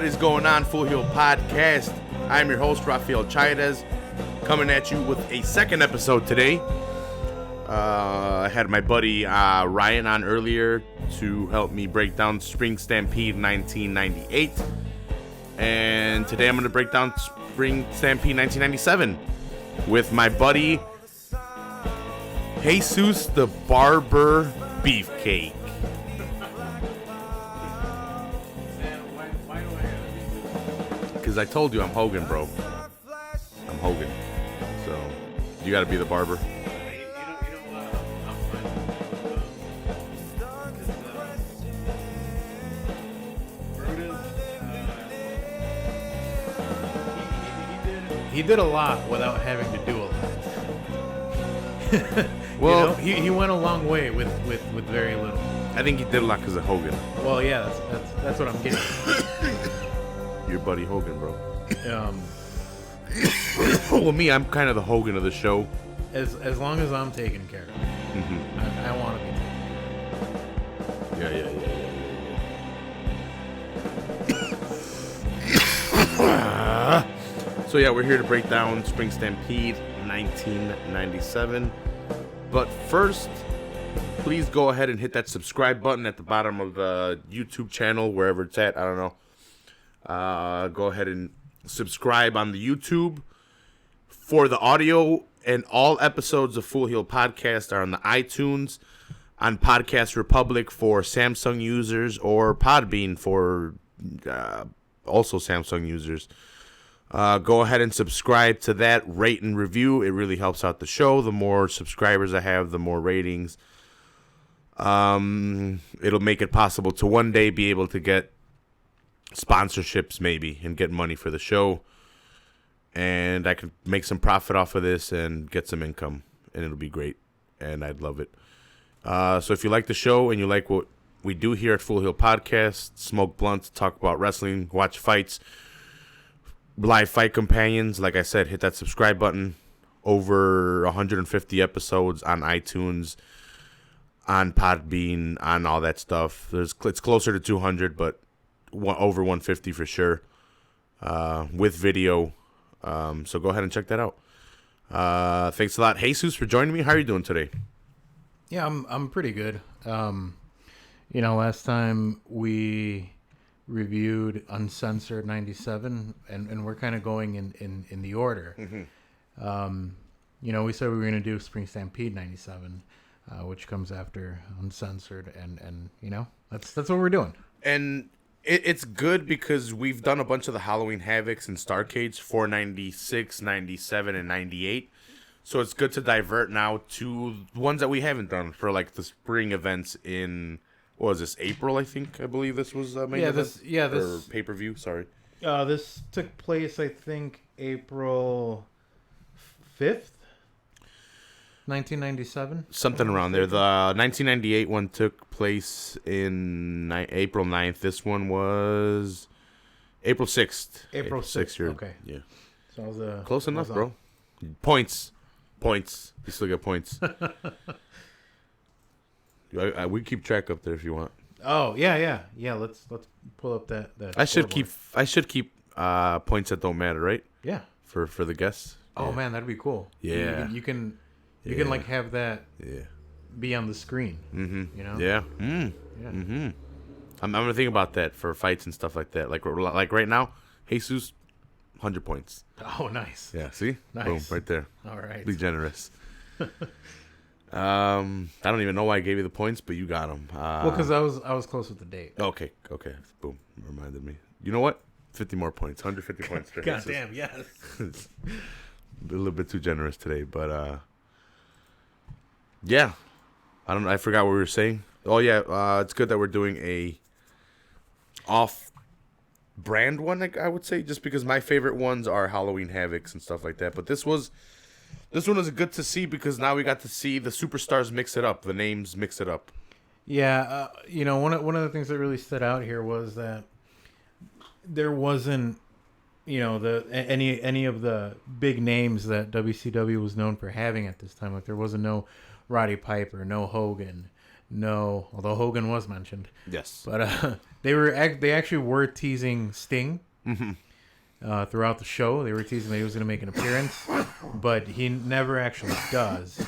is going on, Full Heel Podcast? I'm your host, Rafael Chairez, coming at you with a second episode today. I had my buddy Ryan on earlier to help me break down Spring Stampede 1998. And today I'm going to break down Spring Stampede 1997 with my buddy Jesus the Barber Beefcake. Because I told you I'm Hogan, bro. I'm Hogan. So, you got to be the barber. He did a lot without having to do a lot. Well, he went a long way with very little. I think he did a lot because of Hogan. Well, yeah, that's what I'm getting. Your buddy Hogan, bro. Well, me, I'm kind of the Hogan of the show. As long as I'm taken care of, I want to be taken care of. Yeah. So yeah, we're here to break down Spring Stampede 1997. But first, please go ahead and hit that subscribe button at the bottom of the YouTube channel, wherever it's at. I don't know. Go ahead and subscribe on the YouTube. For the audio, and all episodes of Full Heel Podcast are on the iTunes, on Podcast Republic for Samsung users, or Podbean for also Samsung users. Go ahead and subscribe to that, rate and review. It really helps out the show. The more subscribers I have, the more ratings. It'll make it possible to one day be able to get sponsorships maybe and get money for the show. And I can make some profit off of this and get some income. And it'll be great. And I'd love it. So if you like the show and you like what we do here at Full Heel Podcast, smoke blunts, talk about wrestling, watch fights, live fight companions, like I said, hit that subscribe button. Over 150 episodes on iTunes, on Podbean, on all that stuff. It's closer to 200, but over 150 for sure, with video. So go ahead and check that out. Thanks a lot, Jesus, for joining me. How are you doing today? Yeah, I'm pretty good. Last time we reviewed Uncensored 97, and we're kind of going in the order. We said we were going to do Spring Stampede 97, which comes after Uncensored, and that's what we're doing. And it's good because we've done a bunch of the Halloween Havocs and Starcades for 96, 97, and 98. So it's good to divert now to ones that we haven't done for like the spring events in, what was this, April, I believe this was main event? Or pay-per-view, sorry. This took place, I think, April 5th, 1997. Something around there. The 1998 one took place in April 9th. This one was April 6th. April 6th, okay. Yeah. So I was, close enough, bro. Points. You still get points. We keep track up there if you want. Oh, yeah. Let's pull up that I should keep points that don't matter, right? Yeah. For the guests. Oh, man, that'd be cool. Yeah. You can like have that be on the screen. Mm-hmm. You know? Yeah. Yeah. Mm-hmm. I'm gonna think about that for fights and stuff like that. Like right now, Jesus, 100 points. Oh, nice. Yeah. See? Nice. Boom, right there. All right. Be generous. I don't even know why I gave you the points, but you got them. Well, because I was close with the date. Okay. Boom. Reminded me. You know what? 50 more points. 150 points for God damn, yes. A little bit too generous today, but yeah. I forgot what we were saying. Oh yeah, it's good that we're doing a off-brand one, I would say, just because my favorite ones are Halloween Havocs and stuff like that. But this one was good to see because now we got to see the superstars mix it up, the names mix it up. Yeah, one of the things that really stood out here was that there wasn't, any of the big names that WCW was known for having at this time. Like there wasn't no Roddy Piper, no Hogan, No, although Hogan was mentioned. Yes. But they actually were teasing Sting throughout the show. They were teasing that he was going to make an appearance, but he never actually does.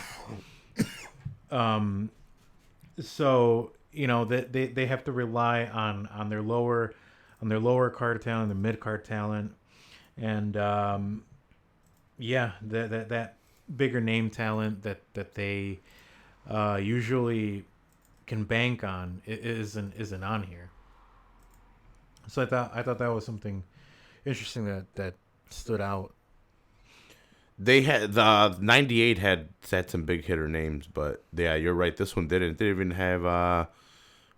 So they have to rely on their lower card talent, their mid card talent, and that bigger name talent that they usually can bank on isn't on here. So I thought that was something interesting that stood out. They had the 98 had some big hitter names, but yeah, you're right. This one didn't. It didn't even have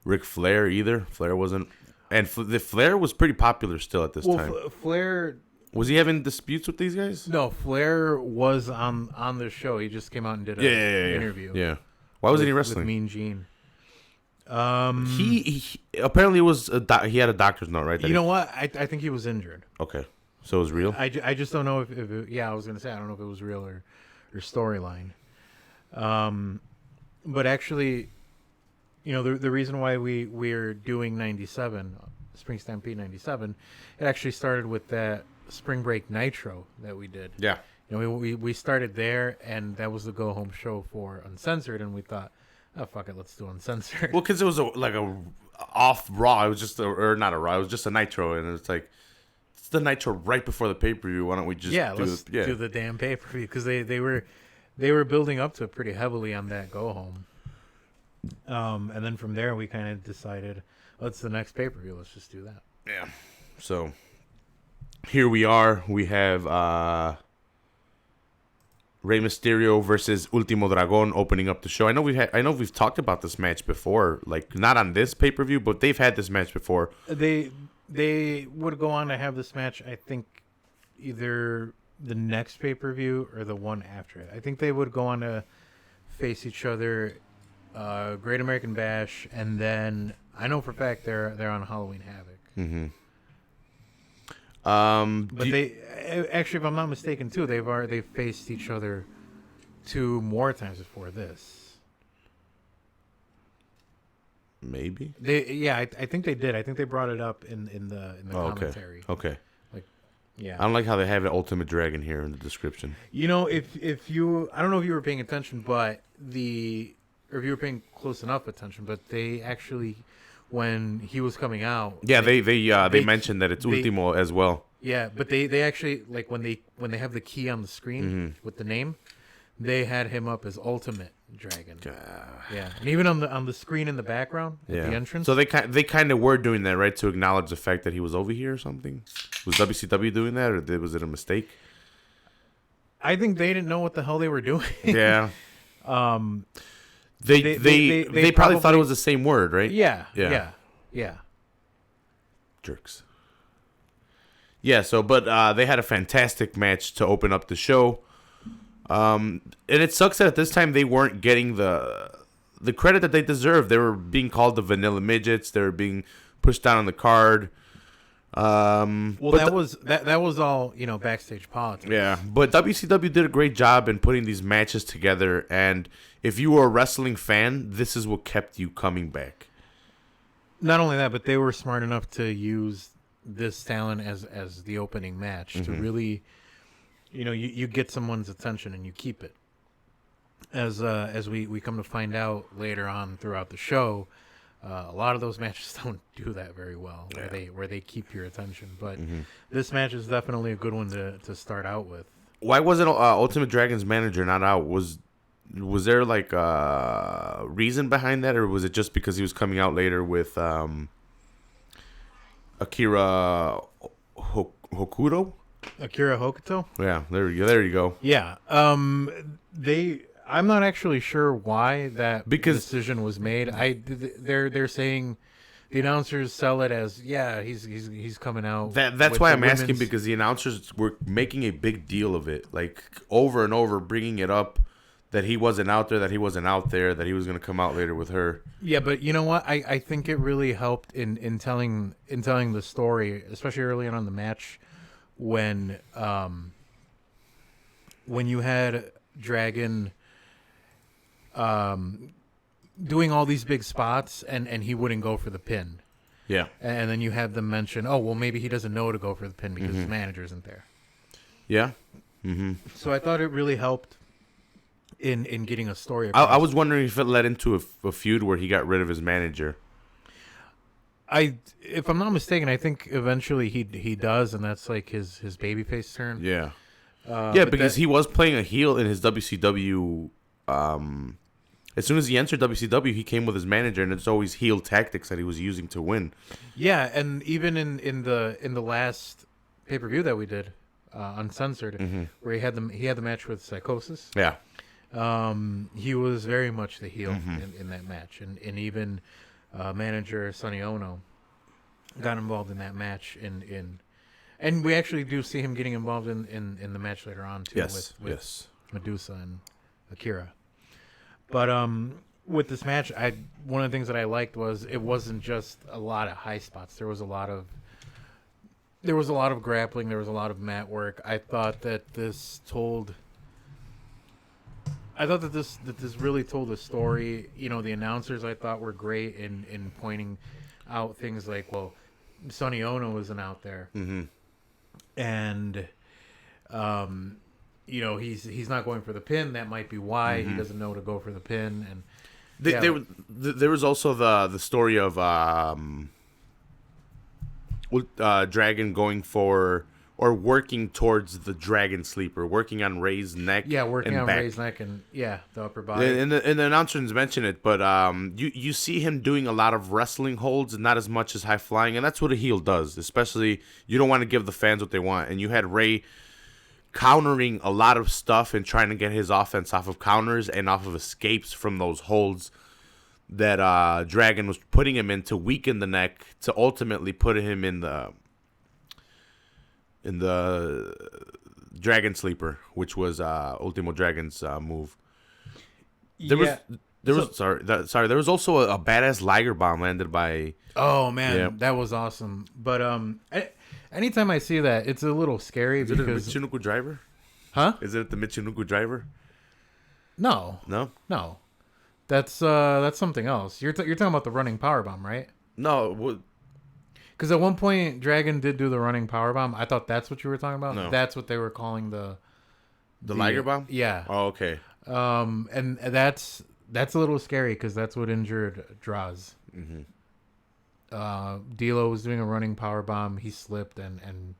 Ric Flair either. Flair wasn't, and the Flair was pretty popular still at this time. Flair Was he having disputes with these guys? No, Flair was on the show. He just came out and did an interview. Yeah. Why wasn't he wrestling? With Mean Gene. He apparently was he had a doctor's note, right? You know what? I think he was injured. Okay, so it was real. I just don't know if it, I was gonna say I don't know if it was real or storyline. But actually, the reason why we're doing 97, Spring Stampede 97, it actually started with that Spring Break Nitro that we did. Yeah. We started there, and that was the go home show for Uncensored, and we thought, oh fuck it, let's do Uncensored. Well, because it was a off Raw. It was just or not a Raw. It was just a Nitro, and it's like it's the Nitro right before the pay per view. Why don't we just do the damn pay per view? Because they were building up to it pretty heavily on that go home. And then from there we kind of decided, what's the next pay per view? Let's just do that. Yeah. So here we are. We have Rey Mysterio versus Último Dragón opening up the show. I know we've talked about this match before, like not on this pay per view, but they've had this match before. They would go on to have this match, I think, either the next pay per view or the one after it. I think they would go on to face each other, Great American Bash, and then I know for a fact they're on Halloween Havoc. Mm-hmm. But they actually, if I'm not mistaken, too, they've faced each other 2 more times before this. Maybe. I think they did. I think they brought it up in the commentary. Okay. Yeah. I don't like how they have an Ultimate Dragon here in the description. If you, I don't know if you were paying attention, or if you were paying close enough attention, but they actually, when he was coming out, they mentioned that it's Ultimo as well. Yeah, but they actually, like, when they have the key on the screen with the name, they had him up as Ultimate Dragon. Yeah, and even on the screen in the background at the entrance. So they kind of were doing that, right, to acknowledge the fact that he was over here or something. Was WCW doing that, or was it a mistake? I think they didn't know what the hell they were doing. Yeah. They probably thought it was the same word, right? Yeah. Jerks. Yeah, but they had a fantastic match to open up the show. And it sucks that at this time they weren't getting the credit that they deserve. They were being called the Vanilla Midgets. They were being pushed down on the card. That was all, backstage politics. Yeah, but WCW did a great job in putting these matches together, and if you were a wrestling fan, this is what kept you coming back. Not only that, but they were smart enough to use this talent as the opening match to really, you get someone's attention and you keep it. As we come to find out later on throughout the show, a lot of those matches don't do that very well, where they keep your attention. But this match is definitely a good one to start out with. Why wasn't Ultimate Dragon's manager not out? Was there like a reason behind that, or was it just because he was coming out later with Akira Hokuto? Akira Hokuto? Yeah, there you go. Yeah. I'm not actually sure why that decision was made. They're saying the announcers sell it as he's coming out. That's why I'm asking, because the announcers were making a big deal of it, like over and over, bringing it up that he wasn't out there, that he wasn't out there, that he was going to come out later with her. Yeah, but you know what? I think it really helped in telling the story, especially early on in the match, when you had Dragon doing all these big spots, and he wouldn't go for the pin. Yeah. And then you have them mention, oh, well, maybe he doesn't know to go for the pin because his manager isn't there. Yeah. Mm-hmm. So I thought it really helped in getting a story I across. was wondering if it led into a feud where he got rid of his manager. If I'm not mistaken, I think eventually he does, and that's like his babyface turn. Yeah. Yeah, because he was playing a heel in his WCW. As soon as he entered WCW, he came with his manager, and it's always heel tactics that he was using to win. Yeah, and even in the last pay-per-view that we did, Uncensored, where he had the match with Psychosis. Yeah. He was very much the heel in that match, and even manager Sonny Ono got involved in that match. And we actually do see him getting involved in the match later on too. With Medusa and Akira. But with this match, one of the things that I liked was it wasn't just a lot of high spots. There was a lot of grappling. There was a lot of mat work. I thought that this really told a story. You know, the announcers I thought were great in pointing out things like, well, Sonny Ono isn't out there, and you know, he's not going for the pin. That might be why he doesn't know to go for the pin. And there was also the story of Dragon going for or working towards the Dragon Sleeper, working on Ray's neck. Yeah, working and on back. Ray's neck and the upper body. And the announcers mention it, but you see him doing a lot of wrestling holds, and not as much as high flying, and that's what a heel does. Especially, you don't want to give the fans what they want, and you had Ray countering a lot of stuff and trying to get his offense off of counters and off of escapes from those holds that Dragon was putting him in to weaken the neck to ultimately put him in the Dragon Sleeper, which was Ultimo Dragon's move. There was also a badass Liger bomb landed by. Oh man, that was awesome. But anytime I see that, it's a little scary because Is it a Michinoku driver? Huh? Is it the Michinoku driver? No. That's something else. You're talking about the running power bomb, right? No. Because at one point, Dragon did do the running power bomb. I thought that's what you were talking about. No. That's what they were calling the Liger bomb. Yeah. Oh, okay. And that's a little scary because that's what injured Draz. D'Lo was doing a running power bomb. He slipped and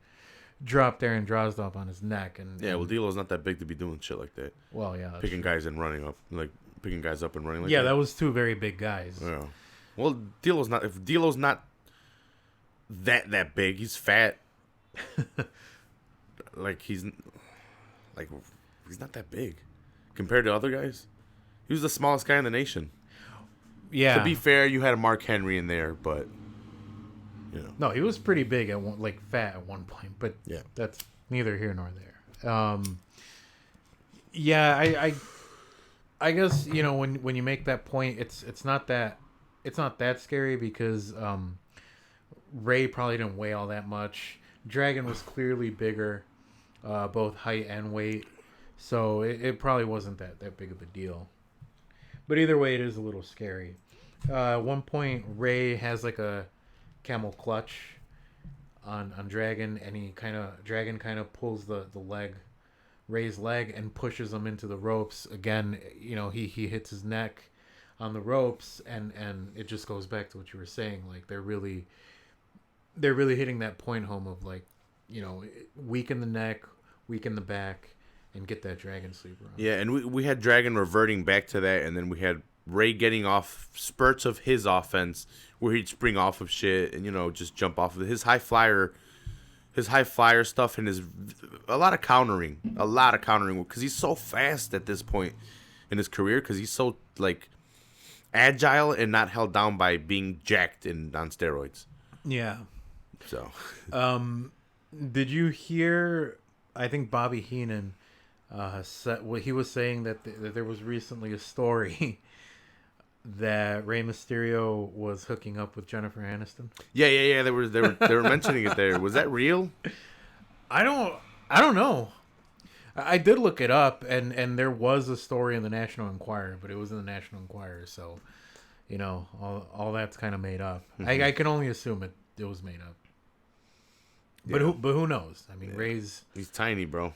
dropped Aaron Drozdov on his neck. And well, D'Lo's not that big to be doing shit like that. Well, yeah, picking guys and running up, like picking guys up and running. Like that was two very big guys. Yeah. Well, D'Lo's not. If D'Lo's not that big, he's fat. He's not that big compared to other guys. He was the smallest guy in the nation. Yeah. To be fair, you had a Mark Henry in there, but you know. No, he was pretty big at one, fat at one point, but that's neither here nor there. I guess, you know, when you make that point, it's not that scary because Ray probably didn't weigh all that much. Dragon was clearly bigger, both height and weight, so it probably wasn't that big of a deal. But either way, it is a little scary. At one point, Ray has like a camel clutch on Dragon, and Dragon kind of pulls the leg, Ray's leg, and pushes him into the ropes. Again, you know, he hits his neck on the ropes, and it just goes back to what you were saying. Like they're really hitting that point home of, like, you know, weaken the neck, weaken the back, and get that Dragon Sleeper on. Yeah, and we had Dragon reverting back to that, and then we had Ray getting off spurts of his offense where he'd spring off of shit and, you know, just jump off of his high flyer stuff, and a lot of countering because he's so fast at this point in his career, because he's so, like, agile and not held down by being jacked and on steroids. Yeah. So, did you hear? I think Bobby Heenan he was saying that there was recently a story that Rey Mysterio was hooking up with Jennifer Aniston. Yeah. They were mentioning it there. Was that real? I don't know. I did look it up, and there was a story in the National Enquirer, but it was in the National Enquirer, so all that's kind of made up. Mm-hmm. I can only assume it was made up. But Yeah. who knows? I mean, Ray's He's tiny, bro.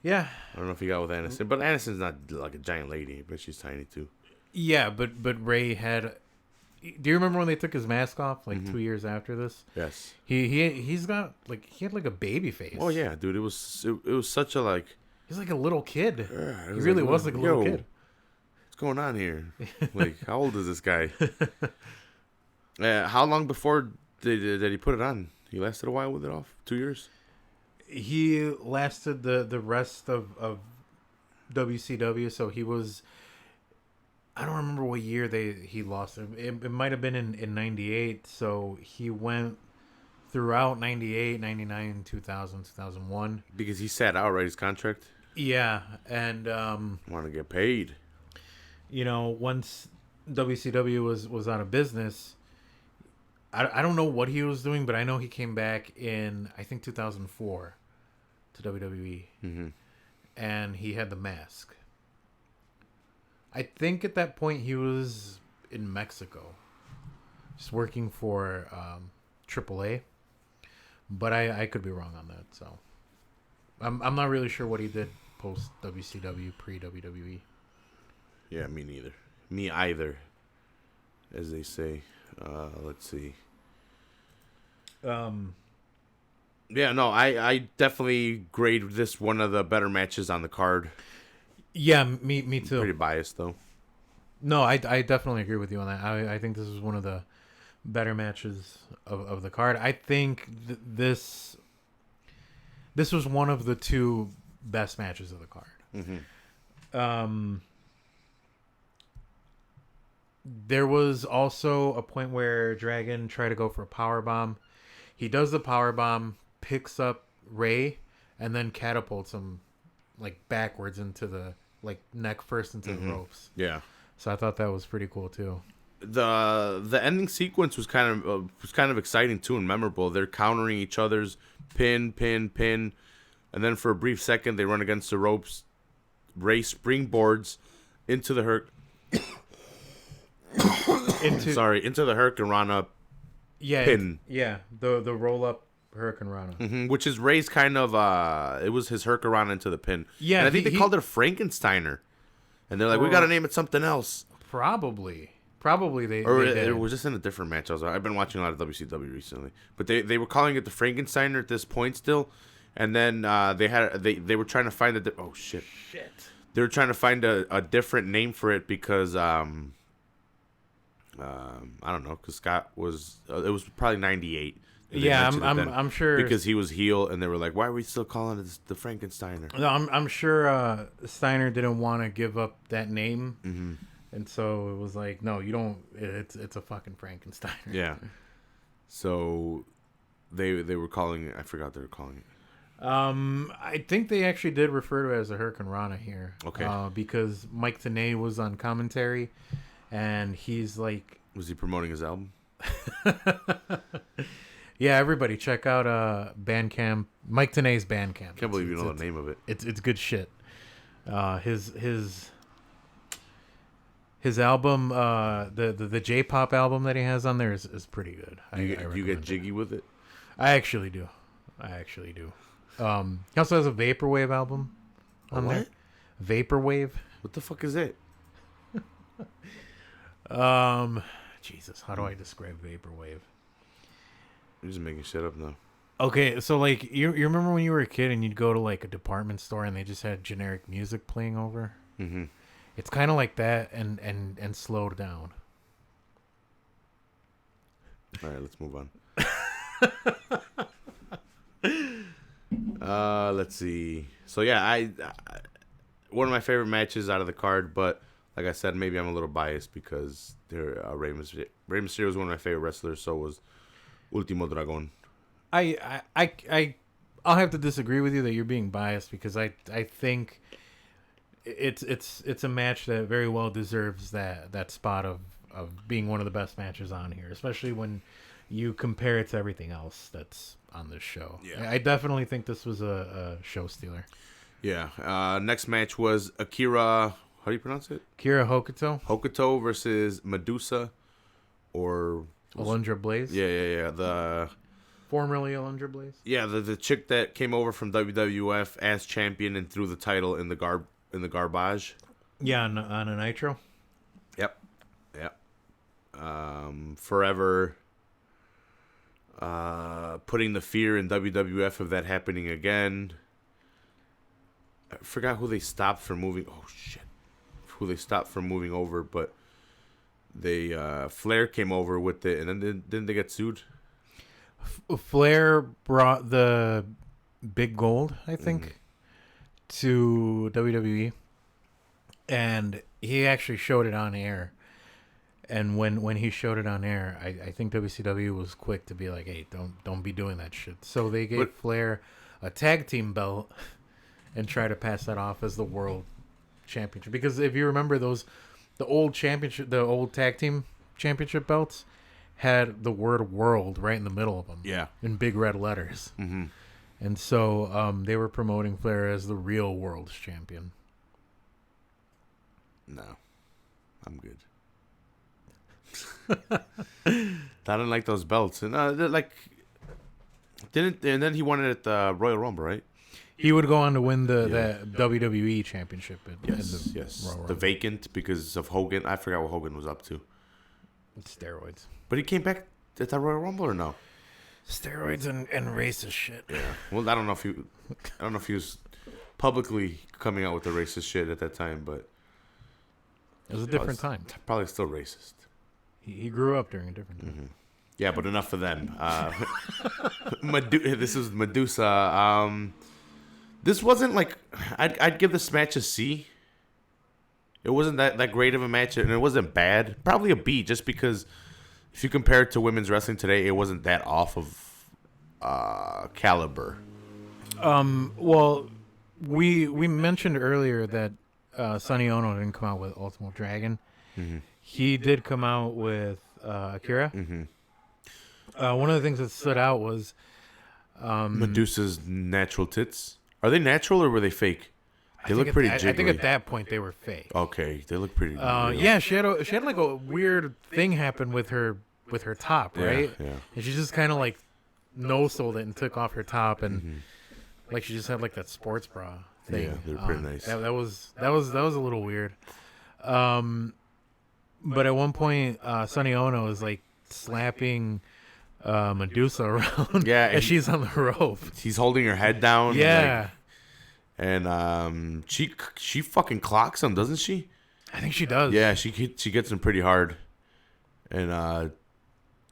yeah. I don't know if he got with Anderson, but Anderson's not like a giant lady, but she's tiny too. Yeah, but Ray had. Do you remember when they took his mask off like Mm-hmm. 2 years after this? Yes. He's got like he had like a baby face. Oh yeah, dude. It was such a like. He's like a little kid. It He really was like a little yo, kid. What's going on here? Like, how old is this guy? How long before did he put it on? He lasted a while with it off. 2 years. He lasted the rest of WCW, so he was. I don't remember what year he lost it. It might have been in 98, so he went throughout 98, 99, 2000, 2001. Because he sat out, right? His contract. Yeah, and Want to get paid. once WCW was out of business, I don't know what he was doing, but I know he came back in, I think, 2004 to WWE. Mm-hmm. And he had the mask. I think at that point he was in Mexico, just working for AAA. But I could be wrong on that, so I'm not really sure what he did post WCW, pre WWE. Yeah, me neither. Me either, as they say. Let's see. Yeah, no, I definitely grade this one of the better matches on the card. Yeah, me too. Pretty biased though. No, I definitely agree with you on that. I think this is one of the better matches of the card. I think this was one of the two best matches of the card. Mm-hmm. There was also a point where Dragon tried to go for a power bomb. He does the power bomb, picks up Ray, and then catapults him like backwards into the neck first into the ropes. Yeah. So I thought that was pretty cool too. The ending sequence was kind of exciting too and memorable. They're countering each other's pin, and then for a brief second they run against the ropes. Ray springboards into the into the Hurricanrana pin. The roll up Hurricane Rana. Mm-hmm, which is Ray's kind of it was his Hurricanrana into the pin. Yeah, and I think they called it Frankensteiner, and they're like, we got to name it something else. Probably they Or did. it was just in a different match. I've been watching a lot of WCW recently, but they were calling it the Frankensteiner at this point still, and then they were trying to find shit. They were trying to find a different name for it because I don't know, because Scott was it was probably 98. Yeah, I'm sure because he was heel, and they were like, "Why are we still calling it the Frankensteiner?" No, I'm sure Steiner didn't want to give up that name, and so it was like, "No, you don't. It's a fucking Frankensteiner." Yeah. So they were calling it. I forgot they were calling it. I think they actually did refer to it as a Hurricane Rana here. Okay. Because Mike Tenay was on commentary, and he's like, was he promoting his album? Yeah, everybody check out Bandcamp, Mike Tenay's Bandcamp. Can't believe you know the name of it. It's good shit. His album, the J-pop album that he has on there is pretty good. You get jiggy with it? I actually do. He also has a vaporwave album on there. Vaporwave. What the fuck is it? Jesus, how do I describe vaporwave? You're just making shit up now. Okay, so like you remember when you were a kid and you'd go to like a department store and they just had generic music playing over? Mm-hmm. It's kind of like that and slowed down. All right, let's move on. Let's see. So yeah, I one of my favorite matches out of the card, but like I said, maybe I'm a little biased because Rey Mysterio was one of my favorite wrestlers. So was Ultimo Dragon. I'll have to disagree with you that you're being biased because I think it's a match that very well deserves that spot of being one of the best matches on here, especially when you compare it to everything else that's on this show. Yeah. I definitely think this was a show stealer. Yeah. Next match was Akira How do you pronounce it? Kira Hokuto. Hokuto versus Medusa, or Alundra Blaze. Yeah. Formerly Alundra Blaze. Yeah, the chick that came over from WWF as champion and threw the title in the garbage. Yeah, on a Nitro. Yep. Forever putting the fear in WWF of that happening again. I forgot who they stopped from moving. Oh shit. Who they stopped from moving over, but they Flair came over with it, and then didn't they get sued? Flair brought the big gold, I think, to WWE, and he actually showed it on air. And when he showed it on air, I think WCW was quick to be like, "Hey, don't be doing that shit." So they gave Flair a tag team belt and try to pass that off as the world championship. Because if you remember the old tag team championship belts had the word "world" right in the middle of them. Yeah, in big red letters. Mm-hmm. And so they were promoting Flair as the real world champion. No, I'm good. I didn't like those belts, and and then he won it at the Royal Rumble, right? He would go on to win the WWE championship. Yes. The vacant because of Hogan. I forgot what Hogan was up to. Steroids. But he came back at the Royal Rumble or no? Steroids and racist shit. Yeah. Well, I don't know if he was publicly coming out with the racist shit at that time, but it was a different time. Probably still racist. He grew up during a different time. Mm-hmm. Yeah, but enough for them. This is Medusa. This wasn't like I'd give this match a C. It wasn't that great of a match, and it wasn't bad. Probably a B, just because if you compare it to women's wrestling today, it wasn't that off of caliber. Well, we mentioned earlier that Sonny Ono didn't come out with Ultimate Dragon. Mm-hmm. He did come out with Akira. Mm-hmm. One of the things that stood out was Medusa's natural tits. Are they natural or were they fake? They look pretty jiggly. I think at that point they were fake. Okay, they look pretty. Yeah, she had like a weird thing happen with her top, right? Yeah. And she just kind of like no-sold it and took off her top, and like she just had like that sports bra thing. Yeah, they're pretty nice. That was a little weird. But at one point, Sonny Ono is like slapping Medusa around. Yeah, as she's on the rope. He's holding her head down. Yeah. And she fucking clocks him, doesn't she? I think she does. Yeah, she gets him pretty hard, and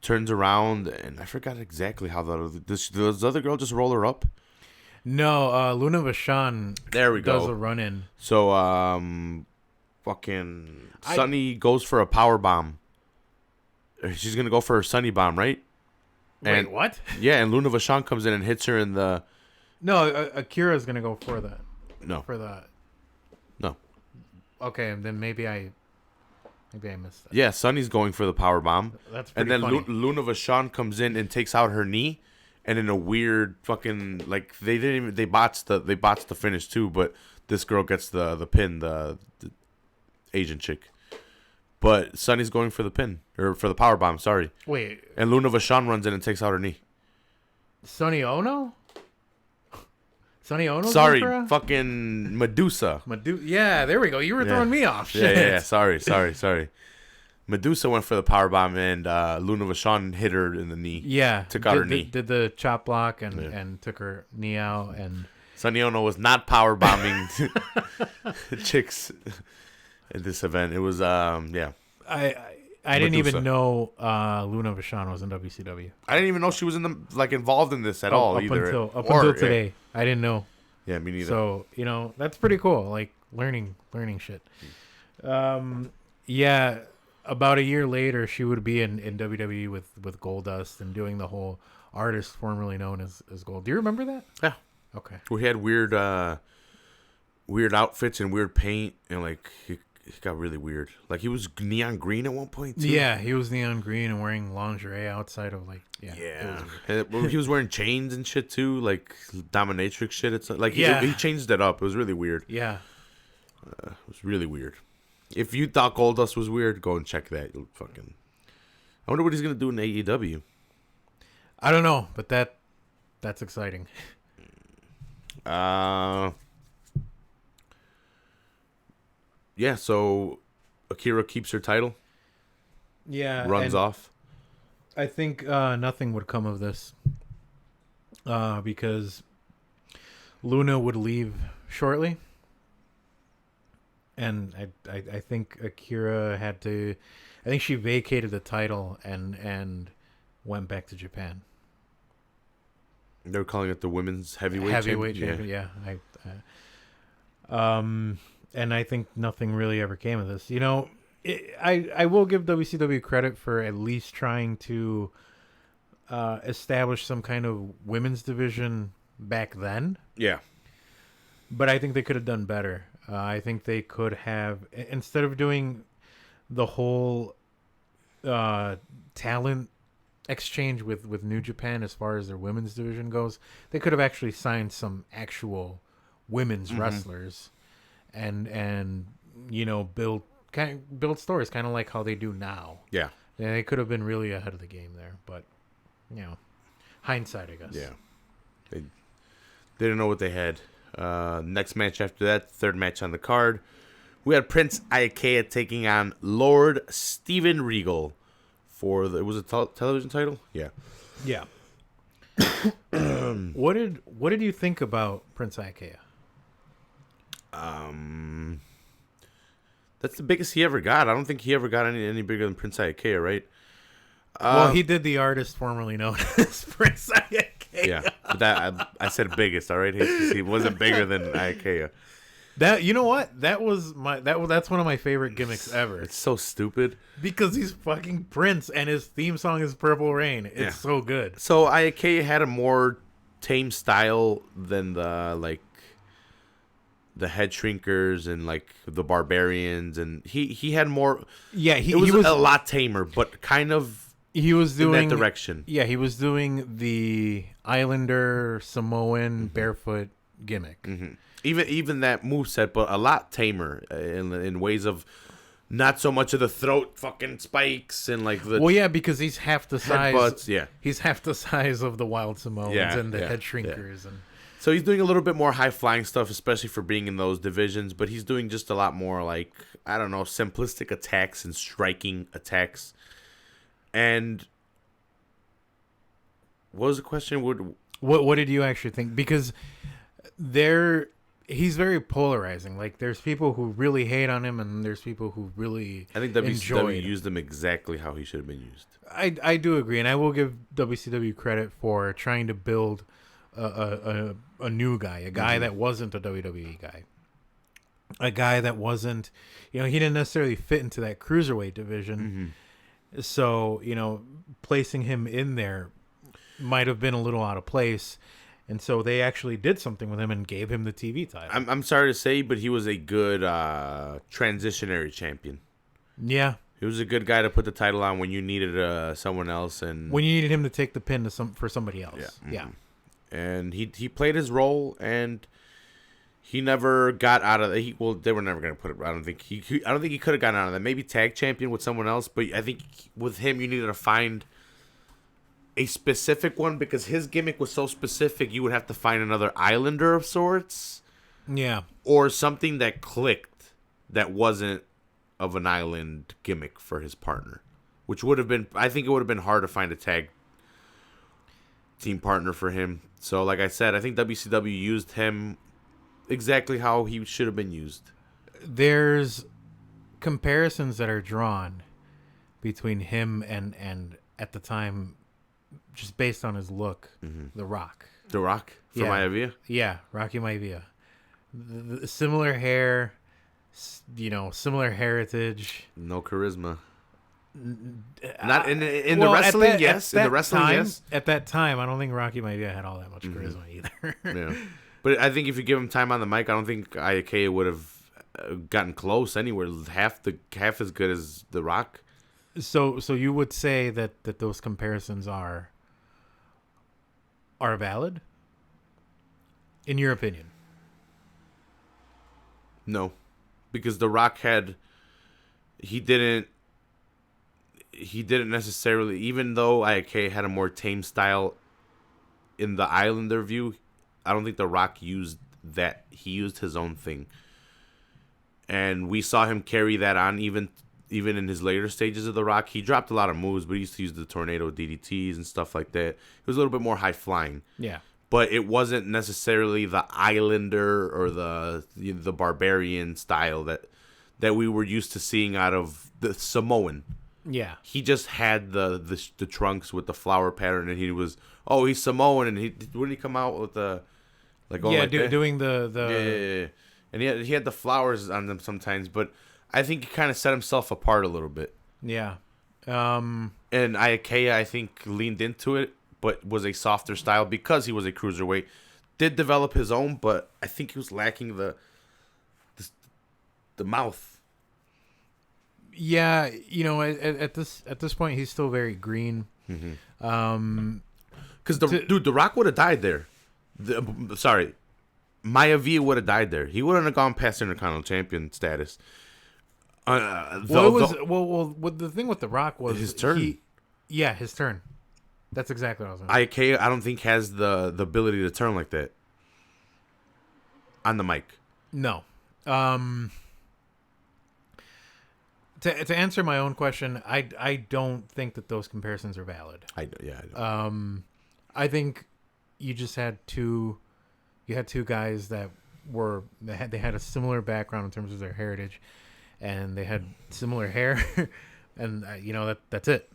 turns around, and I forgot exactly how does the other girl just roll her up? No, Luna Vachon. There we go. Does a run in. So fucking Sunny goes for a power bomb. She's gonna go for her Sunny bomb, right? Wait, what? Yeah, and Luna Vachon comes in and hits her in the. No, Akira's gonna go for that. No. For that. No. Okay, then maybe I missed that. Yeah, Sunny's going for the power bomb. That's pretty funny. And then Luna Vachon comes in and takes out her knee, and in a weird fucking they botched the finish too, but this girl gets the pin, the Asian chick. But Sunny's going for the pin or for the power bomb. Sorry. Wait. And Luna Vachon runs in and takes out her knee. Sonny Ono. Sonny Ono. Sorry, fucking Medusa. Yeah, there we go. You were throwing me off. Shit. Yeah. Sorry. Medusa went for the power bomb, and Luna Vachon hit her in the knee. Yeah, took out her knee. Did the chop block and took her knee out. And Sonny Ono was not power bombing chicks at this event. It was yeah. I didn't even know Luna Vachon was in WCW. I didn't even know she was involved in this at all either. Up until today, I didn't know. Yeah, me neither. So that's pretty cool. Like learning shit. Yeah. About a year later, she would be in WWE with Goldust and doing the whole artist formerly known as Gold. Do you remember that? Yeah. Okay. We had weird outfits and weird paint, and it got really weird. Like he was neon green at one point too. Yeah, he was neon green and wearing lingerie outside of Yeah. He was wearing chains and shit too, like dominatrix shit. It's like he changed it up. It was really weird. Yeah. It was really weird. If you thought Goldust was weird, go and check that. You'll fucking. I wonder what he's gonna do in AEW. I don't know, but that's exciting. Yeah. So Akira keeps her title. Yeah, Runs off. I think nothing would come of this because Luna would leave shortly, and I think Akira had to. I think she vacated the title and went back to Japan. They're calling it the women's heavyweight champion. Yeah. And I think nothing really ever came of this. You know, I will give WCW credit for at least trying to establish some kind of women's division back then. Yeah. But I think they could have done better. I think they could have, instead of doing the whole talent exchange with New Japan as far as their women's division goes, they could have actually signed some actual women's wrestlers and you know build stories kind of like how they do now. Yeah, they could have been really ahead of the game there, but you know, hindsight, I guess. Yeah, they didn't know what they had. Next match after that, third match on the card, we had Prince Iaukea taking on Lord Steven Regal for it was a television title. Yeah. What did you think about Prince Iaukea? That's the biggest he ever got. I don't think he ever got any bigger than Prince Iaukea, right? Well, he did the artist formerly known as Prince Iaukea. Yeah, but that I said biggest. All right, he wasn't bigger than Iaukea. That, you know what? That's one of my favorite gimmicks ever. It's so stupid because he's fucking Prince and his theme song is Purple Rain. It's so good. So Iaukea had a more tame style than the head shrinkers and like the barbarians, and he had more. Yeah, he was a lot tamer, but kind of he was doing in that direction. Yeah, he was doing the Islander Samoan barefoot gimmick. Mm-hmm. Even that moveset, but a lot tamer in ways of not so much of the throat fucking spikes and like the. Well, yeah, because he's half the size. Headbutts, yeah, he's half the size of the Wild Samoans and the head shrinkers, and so he's doing a little bit more high flying stuff, especially for being in those divisions. But he's doing just a lot more like I don't know, simplistic attacks and striking attacks. And what was the question? What did you actually think? Because he's very polarizing. Like, there's people who really hate on him, and there's people who really I think WCW used him exactly how he should have been used. I do agree, and I will give WCW credit for trying to build a new guy, a guy that wasn't a WWE guy, a guy that wasn't, he didn't necessarily fit into that cruiserweight division. So, placing him in there might have been a little out of place. And so they actually did something with him and gave him the TV title. I'm sorry to say, but he was a good transitionary champion. Yeah. He was a good guy to put the title on when you needed someone else. And when you needed him to take the pin for somebody else. Yeah. Yeah. And he played his role, and he never got out of it. They were never going to put it. I don't think he could have gotten out of that. Maybe tag champion with someone else, but I think with him you needed to find a specific one because his gimmick was so specific. You would have to find another Islander of sorts, or something that clicked that wasn't of an island gimmick for his partner, which would have been. I think it would have been hard to find a tag team partner for him. So, like I said, I think WCW used him exactly how he should have been used. There's comparisons that are drawn between him and at the time, just based on his look, The Rock. The Rock from Maivia? Yeah, Rocky Maivia. The similar hair, similar heritage. No charisma. Not in the wrestling, yes. In the wrestling, yes. At that time, I don't think Rocky Maivia had all that much charisma either. Yeah. But I think if you give him time on the mic, I don't think Iaukea would have gotten close anywhere. Half as good as The Rock. So you would say that those comparisons are valid, in your opinion? No. because The Rock he didn't necessarily, even though IAK had a more tame style in the Islander view, I don't think The Rock used that. He used his own thing. And we saw him carry that on even in his later stages of The Rock. He dropped a lot of moves, but he used to use the tornado DDTs and stuff like that. It was a little bit more high flying. Yeah. But it wasn't necessarily the Islander or the barbarian style that we were used to seeing out of the Samoan. Yeah. He just had the trunks with the flower pattern, and he's Samoan, and wouldn't he come out with the doing the yeah. And he had the flowers on them sometimes, but I think he kind of set himself apart a little bit. Yeah. And Iaukea, I think, leaned into it, but was a softer style because he was a cruiserweight. Did develop his own, but I think he was lacking the mouth. Yeah, at this point, he's still very green. Mm-hmm. Because The Rock would have died there. Maivia would have died there. He wouldn't have gone past Intercontinental Champion status. The thing with The Rock was his turn. His turn. That's exactly what I was going to say. IAK, I don't think has the ability to turn like that on the mic. No. To answer my own question, I don't think that those comparisons are valid. I don't. I think you just had two guys that they had a similar background in terms of their heritage, and they had similar hair, and that's it.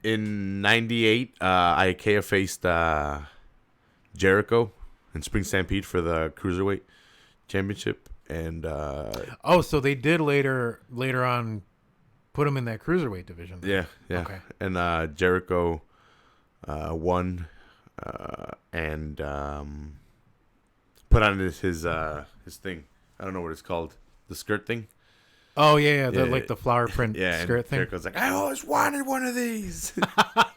In '98, Ikea faced Jericho in Spring Stampede for the Cruiserweight Championship, and so they did later on put him in that Cruiserweight division. Yeah. Okay. And Jericho won and put on his thing. I don't know what it's called. The skirt thing. Oh yeah. The flower print skirt thing. Jericho's like, I always wanted one of these. Yeah,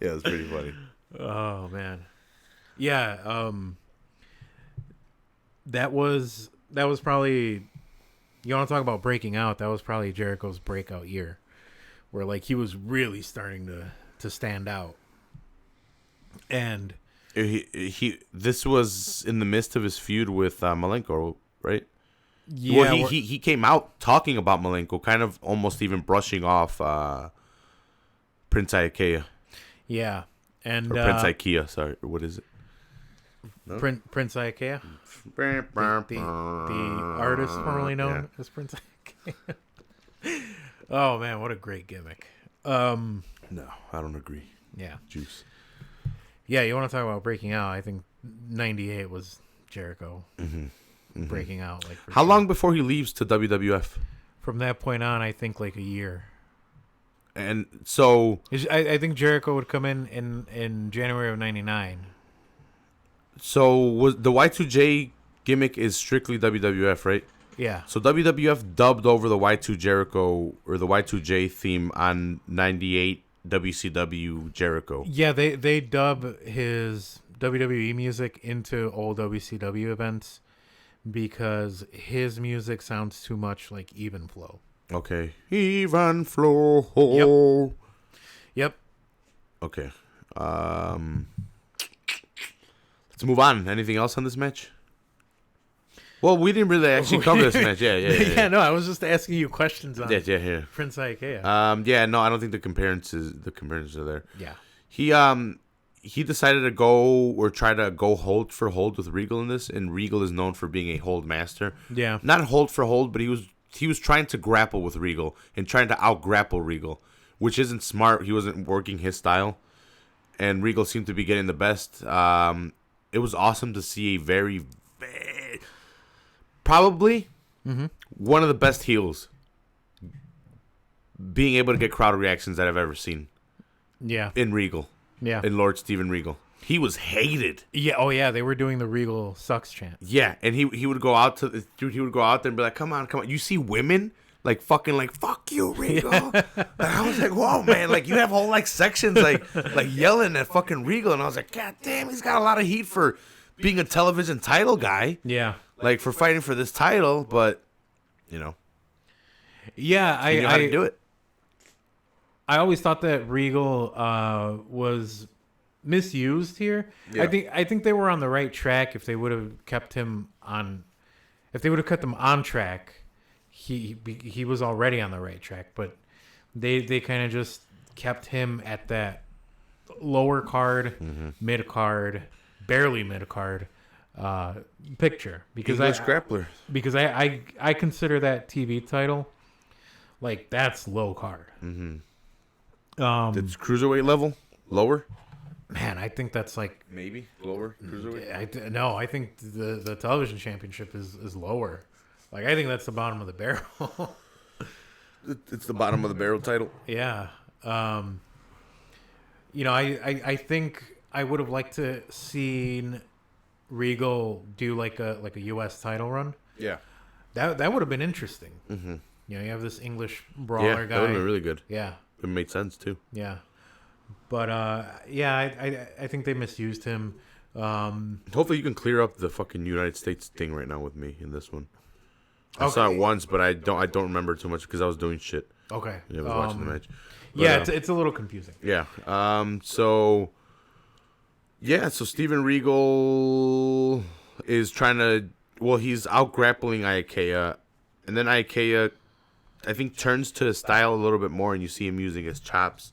it was pretty funny. Oh man. Yeah. That was probably, you want to talk about breaking out? That was probably Jericho's breakout year, where like he was really starting to stand out. And this was in the midst of his feud with Malenko, right? Yeah. Well, he came out talking about Malenko, kind of almost even brushing off Prince Iaukea. Yeah, and Prince Ikea. Sorry, what is it? No? Prince Iaukea, the artist formerly known as Prince Iaukea. Oh man, what a great gimmick! No, I don't agree. Yeah, juice. Yeah, you want to talk about breaking out? I think '98 was Jericho breaking out. Like, how long before he leaves to WWF? From that point on, I think like a year. And so I think Jericho would come in January of '99. So was the Y2J gimmick is strictly WWF, right? Yeah. So WWF dubbed over the Y2 Jericho or the Y2J theme on '98 WCW Jericho. Yeah, they dub his WWE music into old WCW events because his music sounds too much like Even Flow. Okay. Even Flow. Yep. Okay. Let's move on. Anything else on this match? Well, we didn't really actually cover this match. Yeah. No, I was just asking you questions on Prince Iaukea. No, I don't think the comparisons are there. Yeah. He decided to go or try to go hold for hold with Regal in this, and Regal is known for being a hold master. Yeah. Not hold for hold, but he was trying to grapple with Regal and trying to out grapple Regal, which isn't smart. He wasn't working his style, and Regal seemed to be getting the best. It was awesome to see a very probably one of the best heels being able to get crowd reactions that I've ever seen. Yeah. In Regal. Yeah. In Lord Steven Regal. He was hated. Yeah. Oh yeah. They were doing the Regal sucks chant. Yeah. And he would go out there and be like, come on. You see women like fucking like, fuck you, Regal. And I was like, whoa, man. Like you have whole like sections like yelling at fucking Regal. And I was like, God damn, he's got a lot of heat for being a television title guy. Yeah. like for fighting for this title, but you know, Yeah, you know how to do it. I always thought that Regal was misused here. Yeah. I think they were on the right track if they would have kept him on. If they would have kept him on track, he was already on the right track. But they kind of just kept him at that lower card, mid card, barely mid card picture because English grappler. Because I consider that TV title like that's low card. It's cruiserweight level lower. Man, I think that's like Maybe lower cruiserweight. no. I think the television championship is lower. Like I think that's the bottom of the barrel. It's the bottom of the barrel title. Yeah. You know, I think I would have liked to seen Regal do like a U.S. title run. Yeah. That would have been interesting. Mm-hmm. You know, you have this English brawler Yeah, guy. that would have been really good. Yeah. It made sense too. Yeah. But yeah, I think they misused him. Hopefully you can clear up the fucking United States thing right now with me in this one. I saw it once, but I don't remember too much because I was doing shit. Okay. Yeah, I was watching the match. But, yeah, it's a little confusing. Yeah. So Steven Regal is trying to. Well, he's out grappling Iaukea, and then Iaukea, I think, turns to his style a little bit more, and you see him using his chops.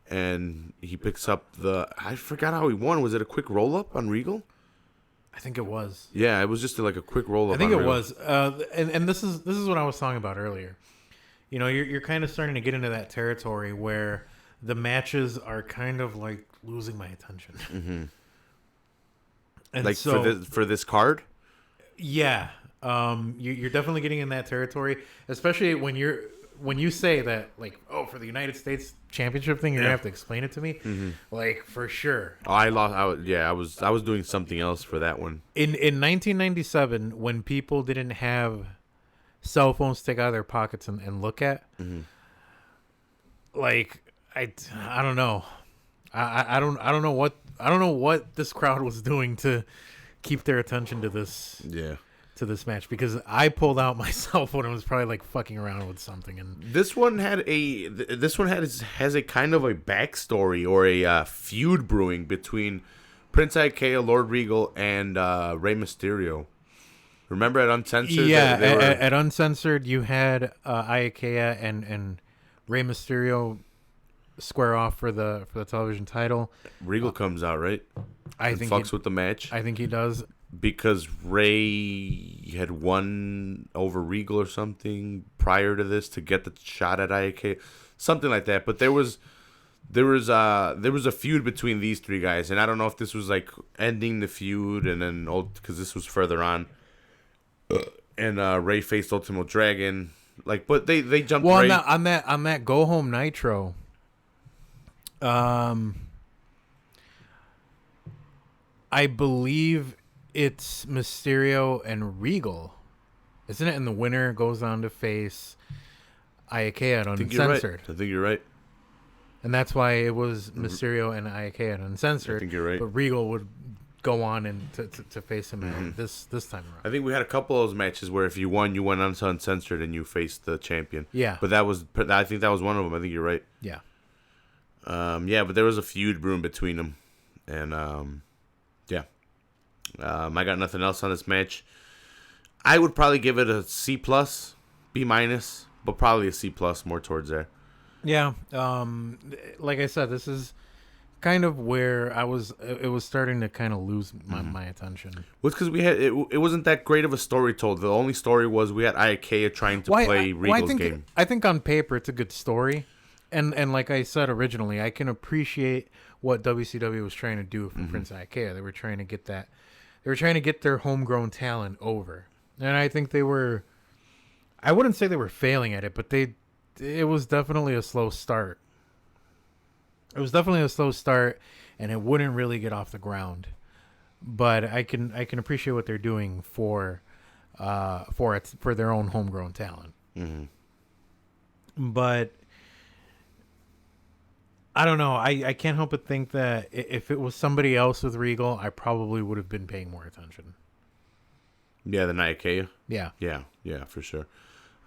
And he picks up I forgot how he won. Was it a quick roll up on Regal? I think it was. Yeah, it was just like a quick roll up. I think it was. And this is what I was talking about earlier. You know, you're kind of starting to get into that territory where the matches are kind of like losing my attention. Mm-hmm. And like so, for this card. Yeah, you're definitely getting in that territory, especially when you say that, like, oh, for the United States Championship thing, you're gonna have to explain it to me, like for sure. Oh, I was doing something else for that one. In 1997, when people didn't have cell phones to take out of their pockets and look at, like I don't know, I don't know what this crowd was doing to keep their attention to this. Yeah. To this match, because I pulled out my cell phone and was probably like fucking around with something, and this one has a kind of a backstory or a feud brewing between Prince Iaukea, Lord Regal, and Rey Mysterio. Remember at Uncensored? Yeah, at Uncensored, you had Iaukea and Rey Mysterio square off for the television title. Regal comes out, right? I think fucks with the match. I think he does. Because Ray had won over Regal or something prior to this to get the shot at Iaukea, something like that. But there was a feud between these three guys, and I don't know if this was like ending the feud, and then because this was further on, and Ray faced Ultimo Dragon, like, but they jumped. Well, Ray. on that Go Home Nitro, I believe it's Mysterio and Regal, isn't it? And the winner goes on to face Iaukea at Uncensored. I think you're right. And that's why it was Mysterio and Iaukea at Uncensored. I think you're right. But Regal would go on and to face him at this time around. I think we had a couple of those matches where if you won, you went on to Uncensored and you faced the champion. Yeah. But I think that was one of them. I think you're right. Yeah. Yeah, but there was a feud brewing between them, and yeah. I got nothing else on this match. I would probably give it a C+, B-, but probably a C+, more towards there. Yeah. Like I said, this is kind of where it was starting to kind of lose my attention. Well, it's because it wasn't that great of a story told. The only story was we had Iaukea trying to play Regal's game. I think on paper it's a good story. And like I said originally, I can appreciate what WCW was trying to do for Prince Iaukea. They were trying to get that. They were trying to get their homegrown talent over, and I think they were. I wouldn't say they were failing at it, but it was definitely a slow start. It was definitely a slow start, and it wouldn't really get off the ground. But I can appreciate what they're doing for their own homegrown talent. Mm-hmm. But I don't know. I can't help but think that if it was somebody else with Regal, I probably would have been paying more attention. Yeah, the night Ikea. Yeah. Yeah, for sure.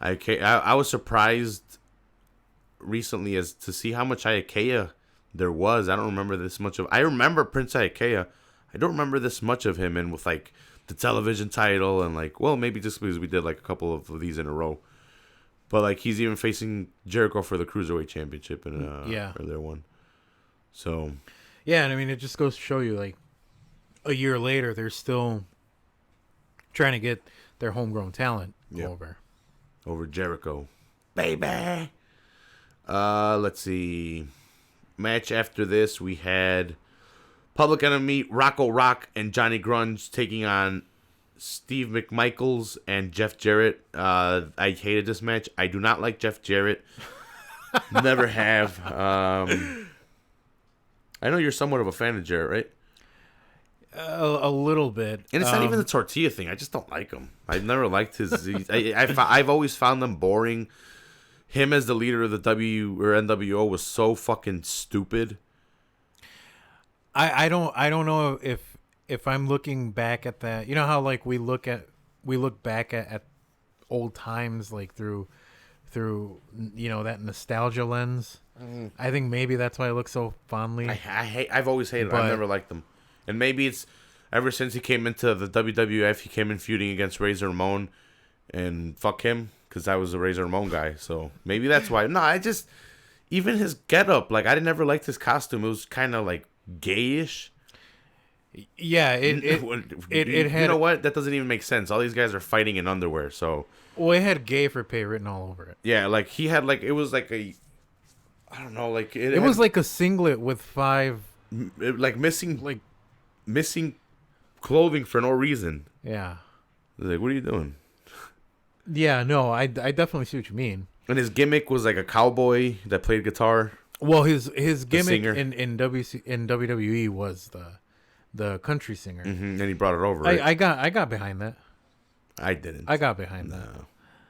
I was surprised recently as to see how much Ikea there was. I don't remember this much of. I remember Prince Ikea. I don't remember this much of him, and with like the television title and like, well, maybe just because we did like a couple of these in a row. But like he's even facing Jericho for the Cruiserweight Championship in earlier one. So yeah, and I mean it just goes to show you like a year later they're still trying to get their homegrown talent over Jericho, baby. Let's see. Match after this we had Public Enemy, Rocco Rock, and Johnny Grunge taking on Steve McMichaels and Jeff Jarrett. I hated this match. I do not like Jeff Jarrett. Never have. I know you're somewhat of a fan of Jarrett, right? A little bit. And it's not even the tortilla thing. I just don't like him. I've never liked his... I've always found them boring. Him as the leader of the NWO was so fucking stupid. I don't know if I'm looking back at that. You know how like we look back at old times like through that nostalgia lens. I think maybe that's why I look so fondly. I've always hated him. I've never liked him. And maybe it's ever since he came into the WWF, he came in feuding against Razor Ramon, and fuck him, because I was a Razor Ramon guy. So maybe that's why. No, even his getup, like I never liked his costume. It was kind of like gayish. Yeah, it had. You know what? That doesn't even make sense. All these guys are fighting in underwear, so. Well, it had "gay for pay" written all over it. Yeah, like he had like it was like a. I don't know, like it was like a singlet with 5. Missing clothing for no reason. Yeah. Like, what are you doing? Yeah, no, I definitely see what you mean. And his gimmick was like a cowboy that played guitar. Well, his gimmick in WWE was the country singer. Mm-hmm, and he brought it over. Right? I got behind that. I didn't. I got behind that.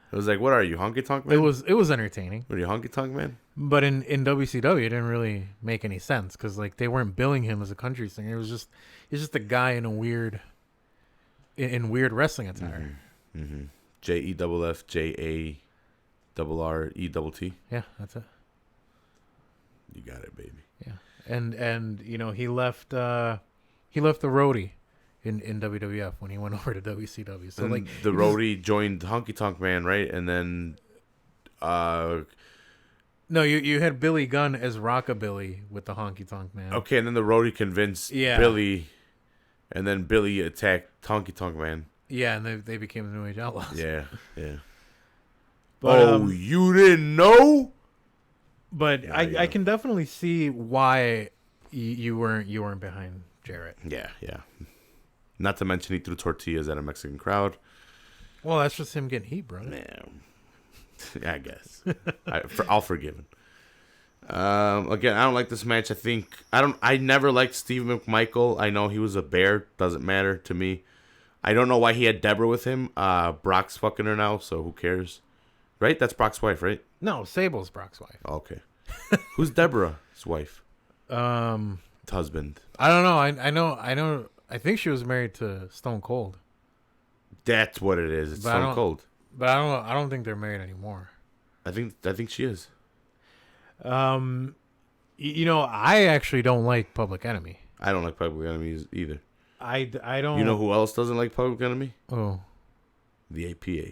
It was like, what are you, honky tonk man? It was entertaining. What are you, honky tonk man? But in WCW, it didn't really make any sense because like they weren't billing him as a country singer. He's just a guy in a weird wrestling attire. Mm-hmm. JEFF JARRETT. Yeah, that's it. You got it, baby. Yeah, and he left the roadie in WWF when he went over to WCW. So and like the roadie joined Honky Tonk Man, right? And then no, you had Billy Gunn as Rockabilly with the Honky Tonk Man. Okay, and then the roadie convinced Billy, and then Billy attacked Honky Tonk Man. Yeah, and they became the New Age Outlaws. Yeah. But, you didn't know? But yeah, I can definitely see why you weren't behind Jarrett. Yeah. Not to mention he threw tortillas at a Mexican crowd. Well, that's just him getting heat, bro. Yeah, I guess. I'll forgive him. Again, I don't like this match. I never liked Steve McMichael. I know he was a bear. Doesn't matter to me. I don't know why he had Deborah with him. Brock's fucking her now, so who cares? Right? That's Brock's wife, right? No, Sable's Brock's wife. Okay. Who's Deborah's wife? Husband. I don't know. I know. I think she was married to Stone Cold. That's what it is. It's Stone Cold. But I don't think they're married anymore. I think she is. I actually don't like Public Enemy. I don't like Public Enemy either. I don't. You know who else doesn't like Public Enemy? Oh, the APA.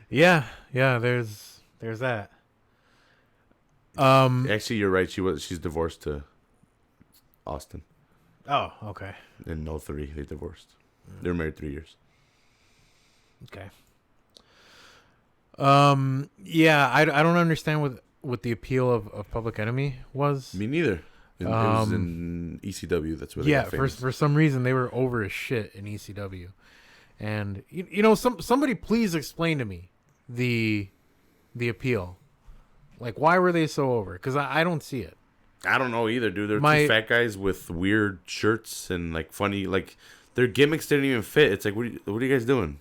Yeah. There's that. Actually, you're right. She's divorced to Austin. Oh, okay. In 03, they divorced. They were married 3 years. Okay. Yeah, I don't understand what the appeal of Public Enemy was. Me neither. It was in ECW. That's where they got famous. for some reason they were over as shit in ECW, and somebody please explain to me the appeal. Like, why were they so over? Because I don't see it. I don't know either, dude. They're two fat guys with weird shirts and like funny, like their gimmicks didn't even fit. It's like, what are you guys doing?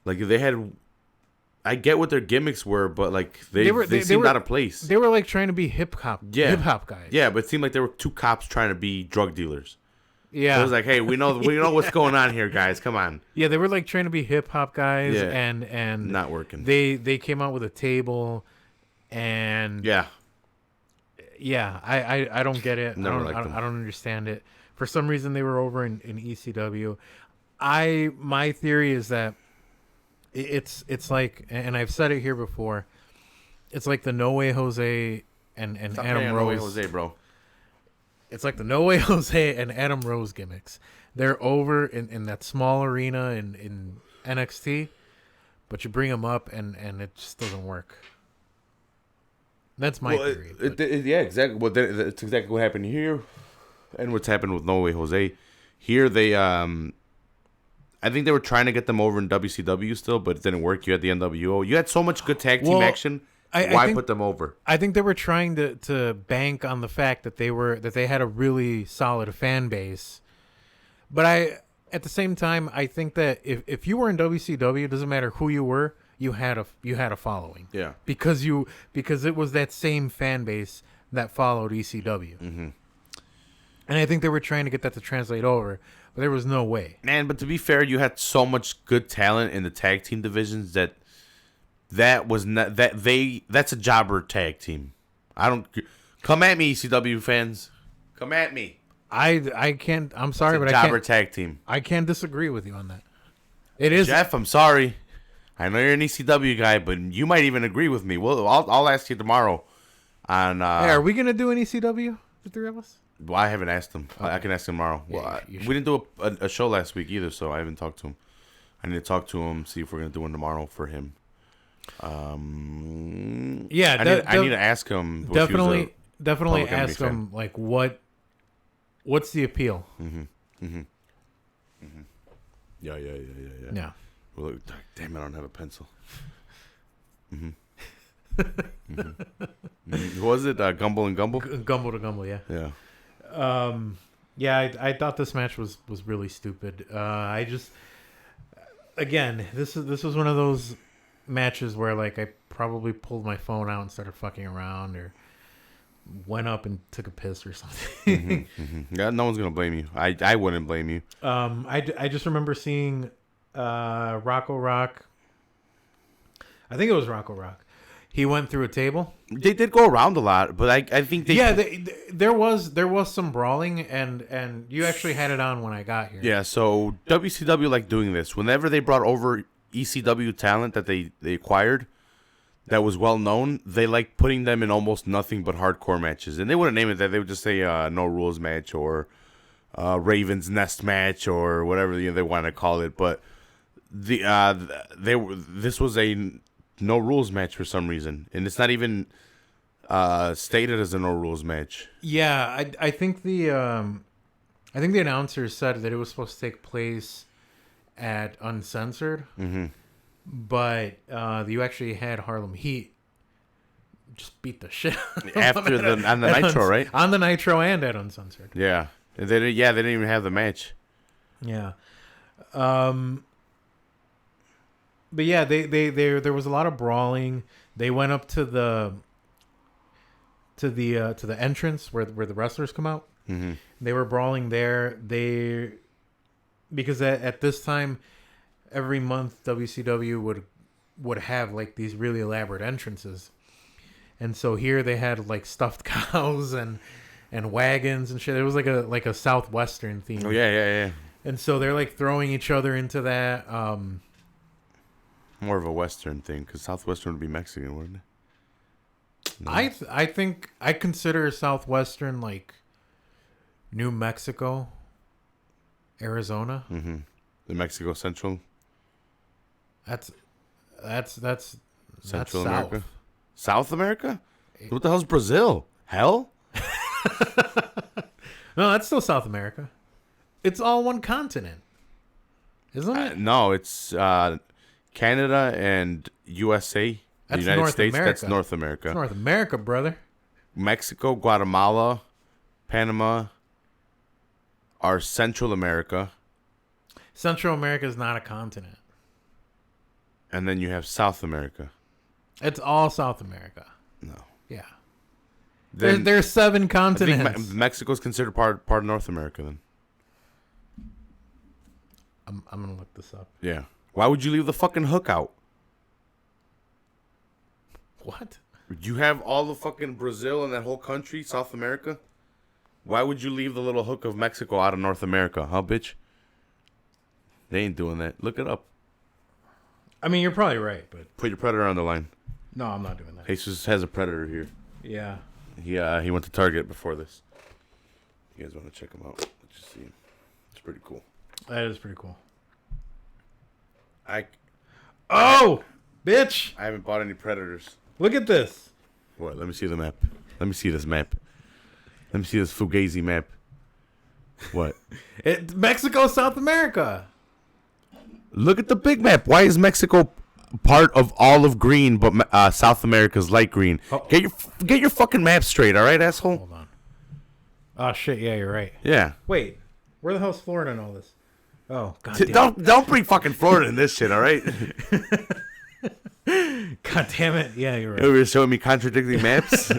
Like they had. I get what their gimmicks were, but like they seemed out of place. They were like trying to be hip hop guys. Yeah, but it seemed like there were two cops trying to be drug dealers. Yeah. It was like, hey, we know what's going on here, guys. Come on. Yeah, they were like trying to be hip hop guys, Yeah. and Not working. They came out with a table, and Yeah. I don't get it. Never liked them. I don't understand it. For some reason, they were over in ECW. My theory is that it's like, and I've said it here before. It's like the No Way Jose and Adam Rose. No Way Jose, bro. It's like the No Way Jose and Adam Rose gimmicks. They're over in that small arena in NXT, but you bring them up and it just doesn't work. That's my theory. Yeah, exactly. Well, it's exactly what happened here, and what's happened with No Way Jose. Here, they, I think they were trying to get them over in WCW still, but it didn't work. You had the NWO. You had so much good tag team action. Why put them over? I think they were trying to bank on the fact that they had a really solid fan base. But at the same time, I think that if you were in WCW, it doesn't matter who you were, you had a following. Yeah. Because it was that same fan base that followed ECW. Mm-hmm. And I think they were trying to get that to translate over, but there was no way. Man, but to be fair, you had so much good talent in the tag team divisions that was not that's a jobber tag team. I don't come at me, ECW fans. Come at me. I can't. I'm sorry, but jobber tag team. I can't disagree with you on that. It is Jeff. I'm sorry. I know you're an ECW guy, but you might even agree with me. Well, I'll ask you tomorrow. On hey, are we gonna do an ECW, the three of us? Well, I haven't asked him. Okay. I can ask him tomorrow. Yeah, well, we didn't do a show last week either, so I haven't talked to him. I need to talk to him, see if we're gonna do one tomorrow for him. Yeah, I need to ask him. Definitely ask him like what's the appeal. Yeah. Yeah. Well, damn, I don't have a pencil. What was it? Gumble and Gumble? Gumble to Gumble, yeah. Yeah. Yeah, I thought this match was really stupid. I just, again, this was one of those matches where like I probably pulled my phone out and started fucking around, or went up and took a piss or something. Yeah, no one's gonna blame you. I wouldn't blame you. I just remember seeing Rocco Rock. I think it was Rocco Rock. He went through a table. They did go around a lot, but I think there was some brawling, and you actually had it on when I got here. Yeah, so WCW liked doing this. Whenever they brought over ECW talent that they acquired that was well known, they liked putting them in almost nothing but hardcore matches. And they wouldn't name it that. They would just say No Rules match or Raven's Nest match or whatever they want to call it. But this was a No Rules match for some reason, and it's not even stated as a No Rules match. Yeah, I think the announcers said that it was supposed to take place at Uncensored, but you actually had Harlem Heat just beat the shit after on the Nitro, right? On the Nitro and at Uncensored. Yeah, they didn't even have the match. Yeah, but yeah, there was a lot of brawling. They went up to the entrance where the wrestlers come out. Mm-hmm. They were brawling there. Because at this time, every month WCW would have like these really elaborate entrances, and so here they had like stuffed cows and wagons and shit. It was like a southwestern theme. Oh yeah. And so they're like throwing each other into that. More of a Western thing, because Southwestern would be Mexican, wouldn't it? No. I think I consider Southwestern like New Mexico, Arizona. Mm-hmm. The Mexico Central. That's Central South. America. South America? What the hell's Brazil? Hell? No, that's still South America. It's all one continent, isn't it? No, it's Canada and USA. The United North States. America. That's North America. It's North America, brother. Mexico, Guatemala, Panama are Central America. Central America is not a continent. And then you have South America. It's all South America. No. Yeah. Then, there's 7 continents. I think Mexico's considered part of North America then. I'm gonna look this up. Yeah. Why would you leave the fucking hook out? What? You have all the fucking Brazil and that whole country, South America. Why would you leave the little hook of Mexico out of North America, huh, bitch? They ain't doing that. Look it up. I mean, you're probably right, but Put your predator on the line. no, I'm not doing that. Jesus has a predator here. Yeah. He went to Target before this. You guys want to check him out? Let's just see him. It's pretty cool. That is pretty cool. I Bitch! haven't bought any predators. Look at this. What? Let me see the map. Let me see this map. Let me see this Fugazi map. What? Mexico, South America. Look at the big map. Why is Mexico part of olive green, but South America's light green? Oh. Get your fucking map straight, all right, asshole? Hold on. Oh shit! Yeah, you're right. Yeah. Wait, where the hell's Florida and all this? Oh, Don't bring fucking Florida in this shit, all right? God damn it! Yeah, you're right. You were showing me contradicting maps.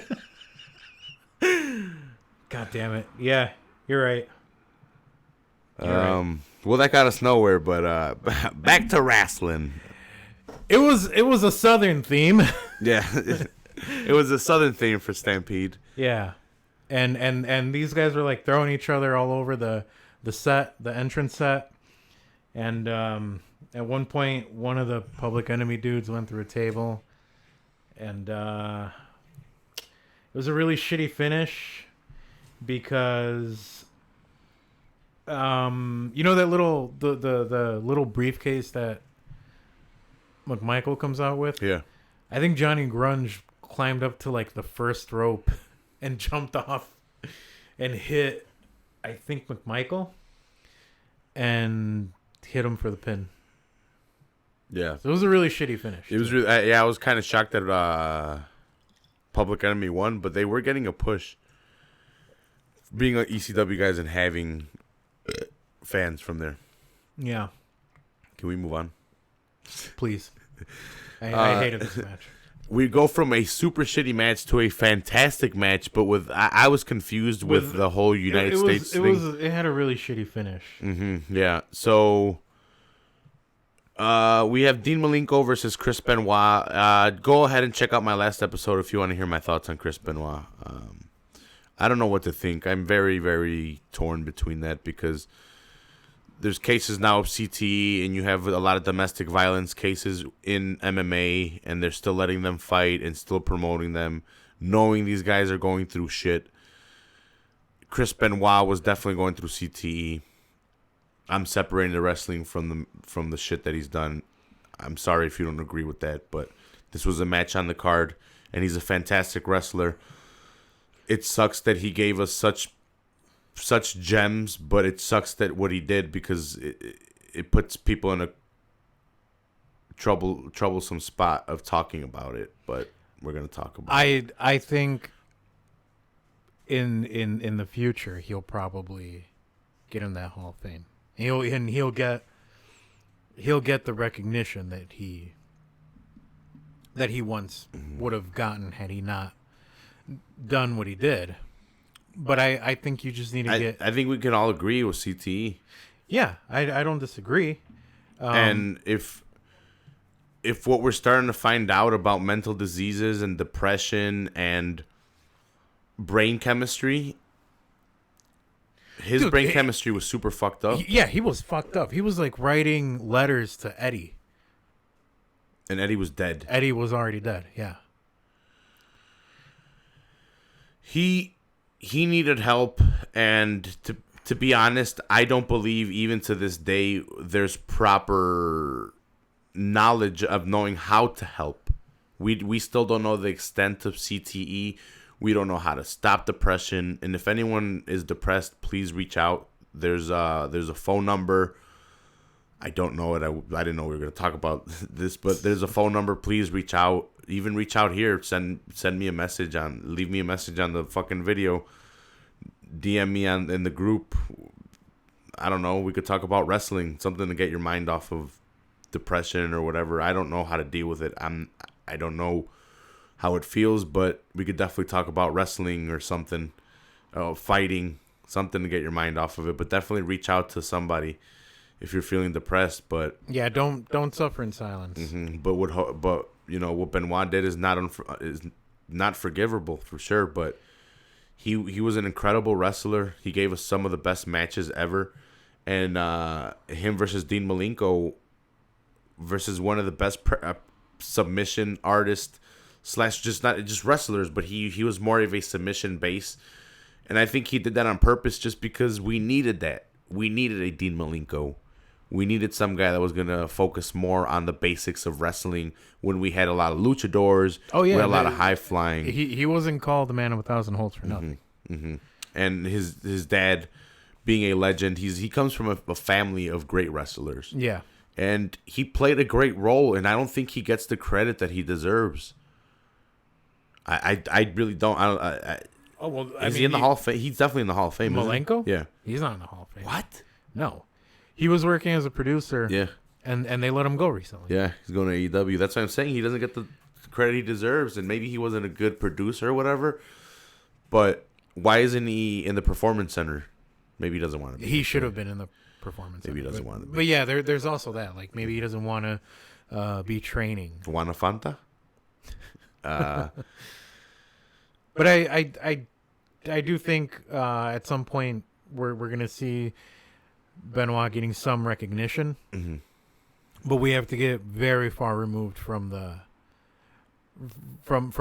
God damn it! Yeah, you're right. Well, that got us nowhere, but back to Wrasslin. It was a southern theme. Yeah, it was a southern theme for Stampede. Yeah, and these guys were like throwing each other all over the set, the entrance set, and at one point, one of the Public Enemy dudes went through a table, and it was a really shitty finish because you know that little the little briefcase that McMichael comes out with? Yeah. I think Johnny Grunge climbed up to like the first rope and jumped off and hit, I think, McMichael and hit him for the pin. Yeah. So it was a really shitty finish. It was really, I was kind of shocked that Public Enemy won, but they were getting a push. Being ECW guys and having fans from there. Yeah. Can we move on? Please. I hated this match. We go from a super shitty match to a fantastic match, but with I was confused with the whole United States thing. It had a really shitty finish. Mm-hmm. Yeah. So we have Dean Malenko versus Chris Benoit. Go ahead and check out my last episode if you want to hear my thoughts on Chris Benoit. I don't know what to think. I'm very, very torn between that because there's cases now of CTE and you have a lot of domestic violence cases in MMA and they're still letting them fight and still promoting them, knowing these guys are going through shit. Chris Benoit was definitely going through CTE. I'm separating the wrestling from the shit that he's done. I'm sorry if you don't agree with that, but this was a match on the card and he's a fantastic wrestler. It sucks that he gave us such gems, but it sucks that what he did because it puts people in a troublesome spot of talking about it. But we're gonna talk about it. I think in the future he'll probably get in that Hall of Fame. He'll get the recognition that he once would have gotten had he not done what he did. But I think you just need to I think we can all agree with CTE. Yeah, I don't disagree. And if what we're starting to find out about mental diseases and depression and brain chemistry, his brain chemistry was super fucked up. Yeah, he was fucked up. He was like writing letters to Eddie. And Eddie was dead. Eddie was already dead, yeah. He needed help, and to be honest, I don't believe even to this day there's proper knowledge of knowing how to help. We still don't know the extent of CTE. We don't know how to stop depression, and if anyone is depressed, please reach out. There's a phone number. I don't know it. I didn't know we were going to talk about this, but there's a phone number. Please reach out. Even reach out here. Send me a message leave me a message on the fucking video. DM me in the group. I don't know. We could talk about wrestling, something to get your mind off of depression or whatever. I don't know how to deal with it. I don't know how it feels, but we could definitely talk about wrestling or something, fighting, something to get your mind off of it. But definitely reach out to somebody if you're feeling depressed. But yeah, don't suffer in silence. but what Benoit did is not forgivable for sure. But he was an incredible wrestler. He gave us some of the best matches ever, and him versus Dean Malenko versus one of the best submission artists / just not just wrestlers, but he was more of a submission base, and I think he did that on purpose just because we needed that. We needed a Dean Malenko. We needed some guy that was going to focus more on the basics of wrestling when we had a lot of luchadors. Oh, yeah. We had a lot of high flying. He wasn't called the man of 1,000 holds for nothing. And his dad, being a legend, he comes from a family of great wrestlers. Yeah. And he played a great role, and I don't think he gets the credit that he deserves. I really don't. Is he in the Hall of Fame? He's definitely in the Hall of Fame. Malenko? Yeah. He's not in the Hall of Fame. What? No. He was working as a producer. Yeah. And they let him go recently. Yeah, he's going to AEW. That's what I'm saying. He doesn't get the credit he deserves, and maybe he wasn't a good producer or whatever. But why isn't he in the Performance Center? Maybe he doesn't want to be. He should have been in the Performance Center. Maybe he doesn't want to be. But yeah, there's also that. Like, maybe he doesn't want to be training. Want a Fanta? But I do think at some point we're going to see Benoit getting some recognition, but we have to get very far removed from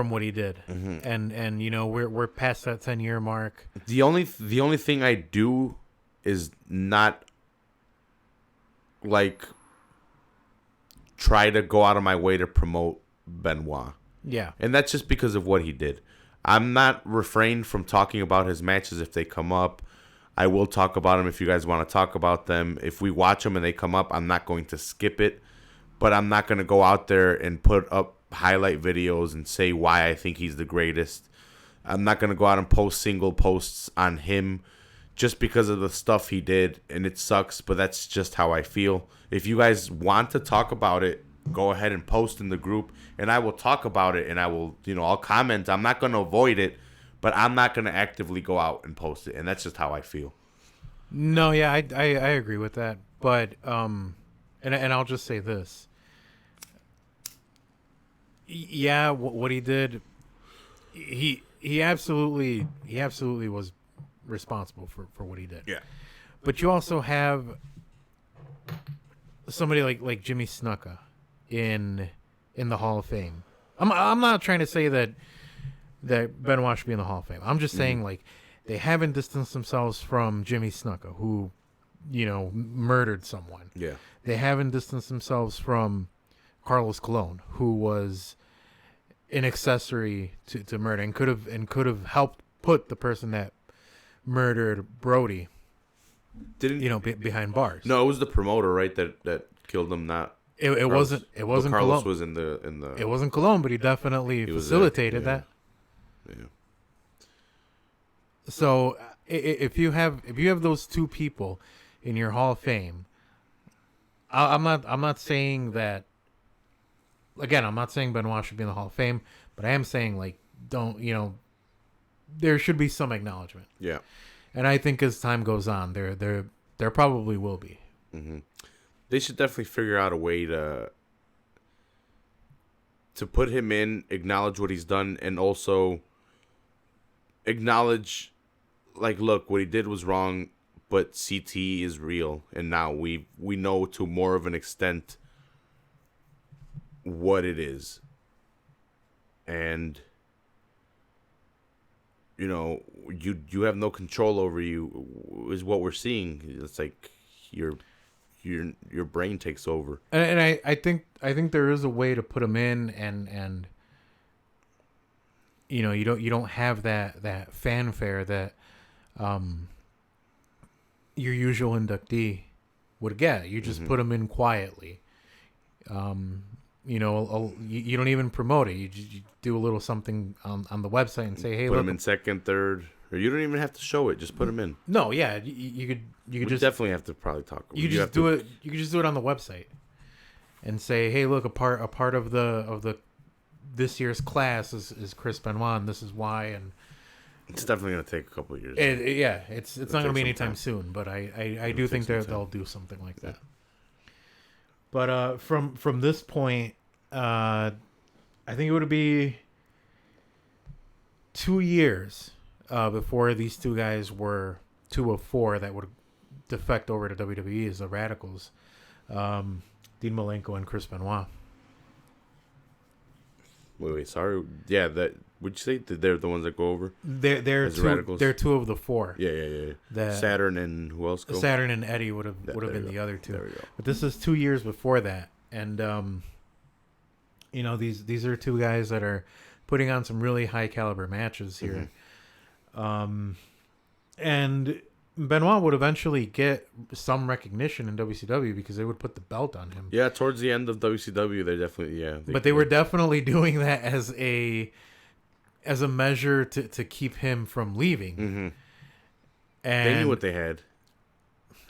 what he did, and we're past that 10-year mark. The only thing I do is not like try to go out of my way to promote Benoit. Yeah, and that's just because of what he did. I'm not refrained from talking about his matches if they come up. I will talk about them if you guys want to talk about them. If we watch them and they come up, I'm not going to skip it. But I'm not going to go out there and put up highlight videos and say why I think he's the greatest. I'm not going to go out and post single posts on him just because of the stuff he did. And it sucks, but that's just how I feel. If you guys want to talk about it, go ahead and post in the group. And I will talk about it and I will, I'll comment. I'm not going to avoid it. But I'm not going to actively go out and post it, and that's just how I feel. No, yeah, I agree with that. But and I'll just say this. Yeah, what he did, he absolutely was responsible for what he did. Yeah. But you also have somebody like Jimmy Snuka in the Hall of Fame. I'm not trying to say that Benoit should be in the Hall of Fame. I'm just saying, like, they haven't distanced themselves from Jimmy Snuka, who, murdered someone. Yeah. They haven't distanced themselves from Carlos Colon, who was an accessory to murder and could have helped put the person that murdered Brody, behind bars. No, it was the promoter, right, that killed him. Not it wasn't Carlos Colon. was in the. It wasn't Colon, but he definitely facilitated that. Yeah. So if you have those two people in your Hall of Fame, I'm not saying that. Again, I'm not saying Benoit should be in the Hall of Fame, but I am saying, like, there should be some acknowledgement. Yeah. And I think as time goes on, there probably will be. Mm-hmm. They should definitely figure out a way to put him in, acknowledge what he's done, and also acknowledge, like, look, what he did was wrong, but CT is real, and now we know to more of an extent what it is. And you have no control over you is what we're seeing. It's like your brain takes over. And I think there is a way to put him in, and you don't have that fanfare that your usual inductee would get. You just put him in quietly. You don't even promote it. You do a little something on the website and say, hey, put look, him in second, third, or you don't even have to show it. Just put him in. No, yeah, you could just definitely have to probably talk. You could just do it. You could just do it on the website and say, hey, look, a part of the this year's class is Chris Benoit, and this is why. And it's definitely gonna take a couple of years. It's not gonna be anytime soon, but I do think they'll do something like that. But from this point, I think it would be 2 years before these two guys were two of four that would defect over to WWE as the Radicals, Dean Malenko and Chris Benoit. Wait, sorry. Yeah, that would you say that they're the ones that go over? They're As the two. Radicals? They're two of the four. Yeah. That Saturn and who else go? Saturn and Eddie would have There been we the go. other two. There we go. But this is 2 years before that, and these are two guys that are putting on some really high caliber matches here. And Benoit would eventually get some recognition in WCW because they would put the belt on him. Yeah, towards the end of WCW, they definitely But they were definitely doing that as a measure to keep him from leaving. Mm-hmm. And They knew what they had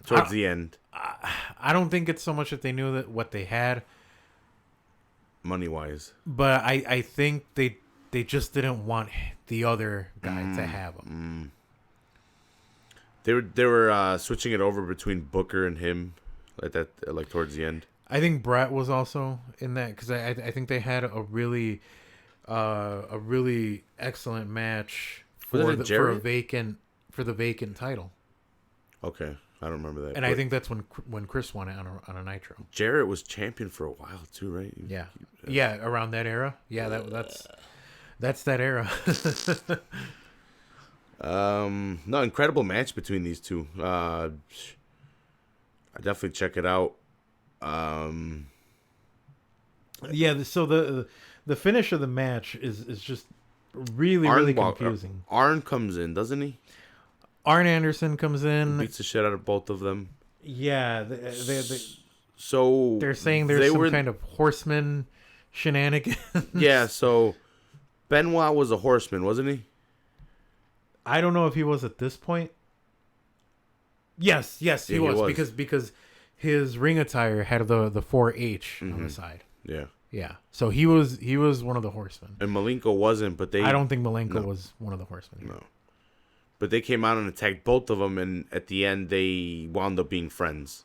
towards the end, I don't think it's so much that they knew that what they had, money wise. but I think they just didn't want the other guy to have him. They were switching it over between Booker and him, like towards the end. I think Brett was also in that because I think they had a really excellent match for Was it the Jarrett? for the vacant title, Okay, I don't remember that. and I think that's when Chris won it on a Nitro. Jarrett was champion for a while too, right? Yeah, around that era. Yeah, that's that era. No, incredible match between these two. I definitely check it out. Yeah, so the finish of the match is just really confusing. Arn comes in, doesn't he? Arn Anderson comes in. Beats the shit out of both of them. Yeah, So they're saying there's some kind of horseman shenanigans. Yeah, so Benoit was a horseman, wasn't he? I don't know if he was at this point. Yes, he was because his ring attire had the 4H on the side. Yeah. So he was one of the horsemen. And Malenko wasn't, but I don't think Malenko was one of the horsemen. No. But they came out and attacked both of them, and at the end they wound up being friends.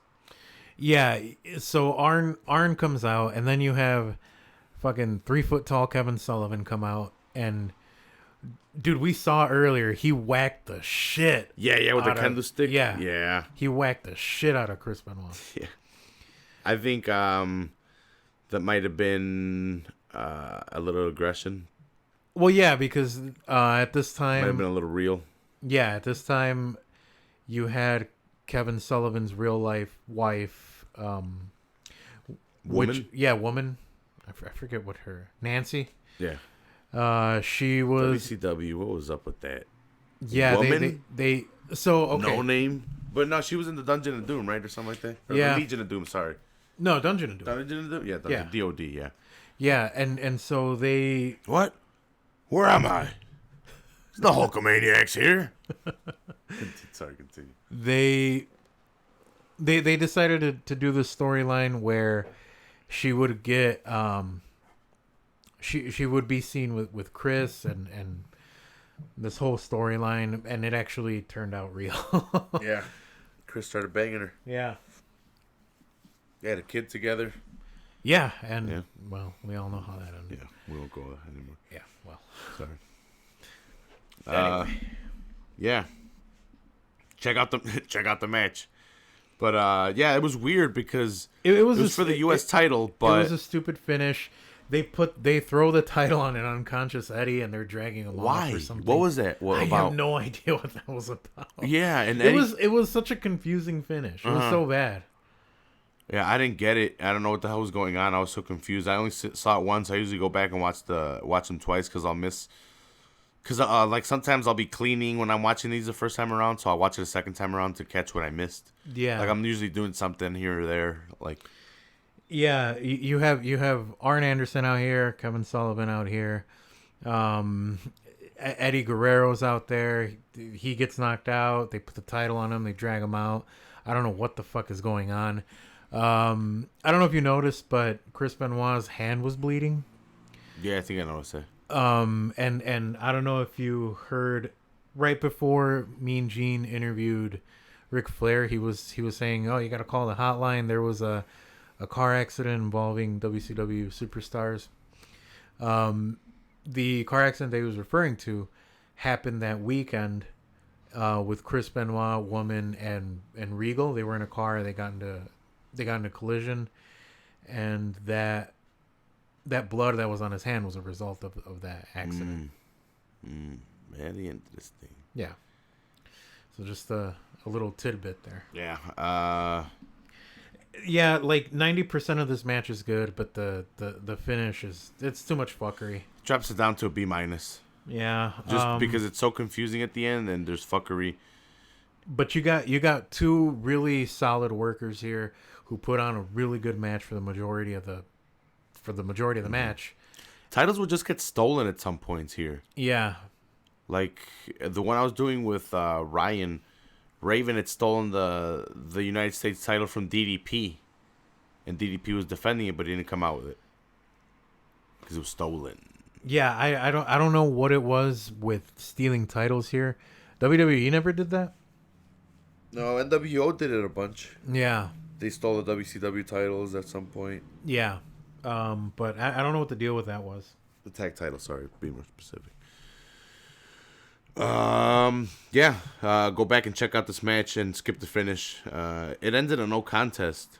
Yeah, so Arn comes out, and then you have fucking 3 foot tall Kevin Sullivan come out, and dude, we saw earlier he whacked the shit. Yeah, with the kendo stick. Yeah, he whacked the shit out of Chris Benoit. Yeah, I think that might have been a little aggression. Well, yeah, because at this time Might have been a little real. Yeah, at this time you had Kevin Sullivan's real life wife, Woman? woman. I forget what her Nancy. Yeah. She was WCW. What was up with that? Yeah, Woman? they so okay. No name. But no, she was in the Dungeon of Doom, right, or something like that. Or Yeah. the Legion of Doom. Sorry. No, Dungeon of Doom. Dungeon of Doom. Yeah, Dungeon. Yeah. DOD. Yeah. Yeah, and so they What? Where am I? There's no Hulkamaniacs here. Sorry, continue. they decided to do this storyline where she would get she would be seen with Chris and this whole storyline, and it actually turned out real. Yeah. Chris started banging her. Yeah. They had a kid together. Yeah, and Yeah. well, we all know how that ended. Yeah, we won't go anymore. Yeah, well. Sorry. Anyway. Yeah. Check out the match. But yeah, it was weird because It was for the US title, but it was a stupid finish. They throw the title on an unconscious Eddie, and they're dragging him why? off or something. What was that? What I about? have no idea what that was about. Yeah, and It Eddie, was such a confusing finish. It was so bad. yeah, I didn't get it. I don't know what the hell was going on. I was so confused. I only saw it once. I usually go back and watch them twice because I'll miss. Because like sometimes I'll be cleaning when I'm watching these the first time around, so I'll watch it a second time around to catch what I missed. Yeah, Like I'm usually doing something here or there. Like yeah. You have Arn Anderson out here, Kevin Sullivan out here, Eddie Guerrero's out there. He gets knocked out. They put the title on him. They drag him out. I don't know what the fuck is going on. I don't know if you noticed, but Chris Benoit's hand was bleeding. yeah, I think I noticed that. And I don't know if you heard right before Mean Gene interviewed Ric Flair, he was saying, "Oh, you got to call the hotline." There was a a car accident involving WCW superstars. The car accident they was referring to happened that weekend with Chris Benoit, Woman, and Regal. They were in a car. They got into a collision, and that blood that was on his hand was a result of that accident. Very interesting. Yeah. So just a little tidbit there. Yeah. Yeah, like 90% of this match is good, but the finish it's too much fuckery. Drops it down to a B-. Yeah. Just because it's so confusing at the end and there's fuckery. But you got two really solid workers here who put on a really good match for the majority of the match. Titles will just get stolen at some points here. Yeah. Like the one I was doing with Raven had stolen the United States title from DDP, and DDP was defending it, but he didn't come out with it because it was stolen. Yeah, I don't know what it was with stealing titles here. WWE never did that. No, NWO did it a bunch. Yeah, they stole the WCW titles at some point. Yeah, but I don't know what the deal with that was. The tag title, sorry, be more specific. Go back and check out this match and skip the finish. It ended a no contest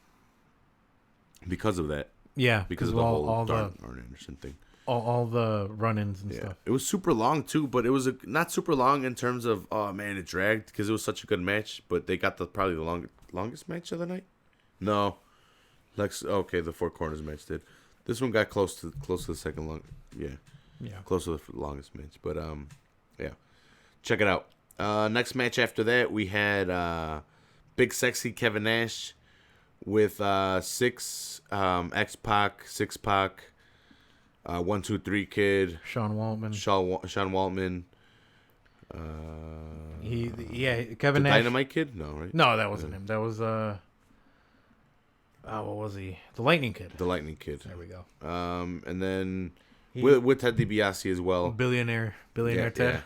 because of that. Yeah, because of the whole Arn Anderson thing. All the run-ins and stuff. It was super long too, but it was not super long in terms of it dragged because it was such a good match. But they got probably the longest match of the night. No, the Four Corners match did. This one got close to the second long. Yeah, close to the longest match. But check it out. Next match after that, we had Big Sexy Kevin Nash with Six X-Pac, 6-Pac, 1, 2, 3 Kid, Sean Waltman. Kevin Nash. Dynamite Kid? No, right? No, that wasn't him. That was what was he? The Lightning Kid. The Lightning Kid. There we go. And then with Ted DiBiase as well. Billionaire Ted.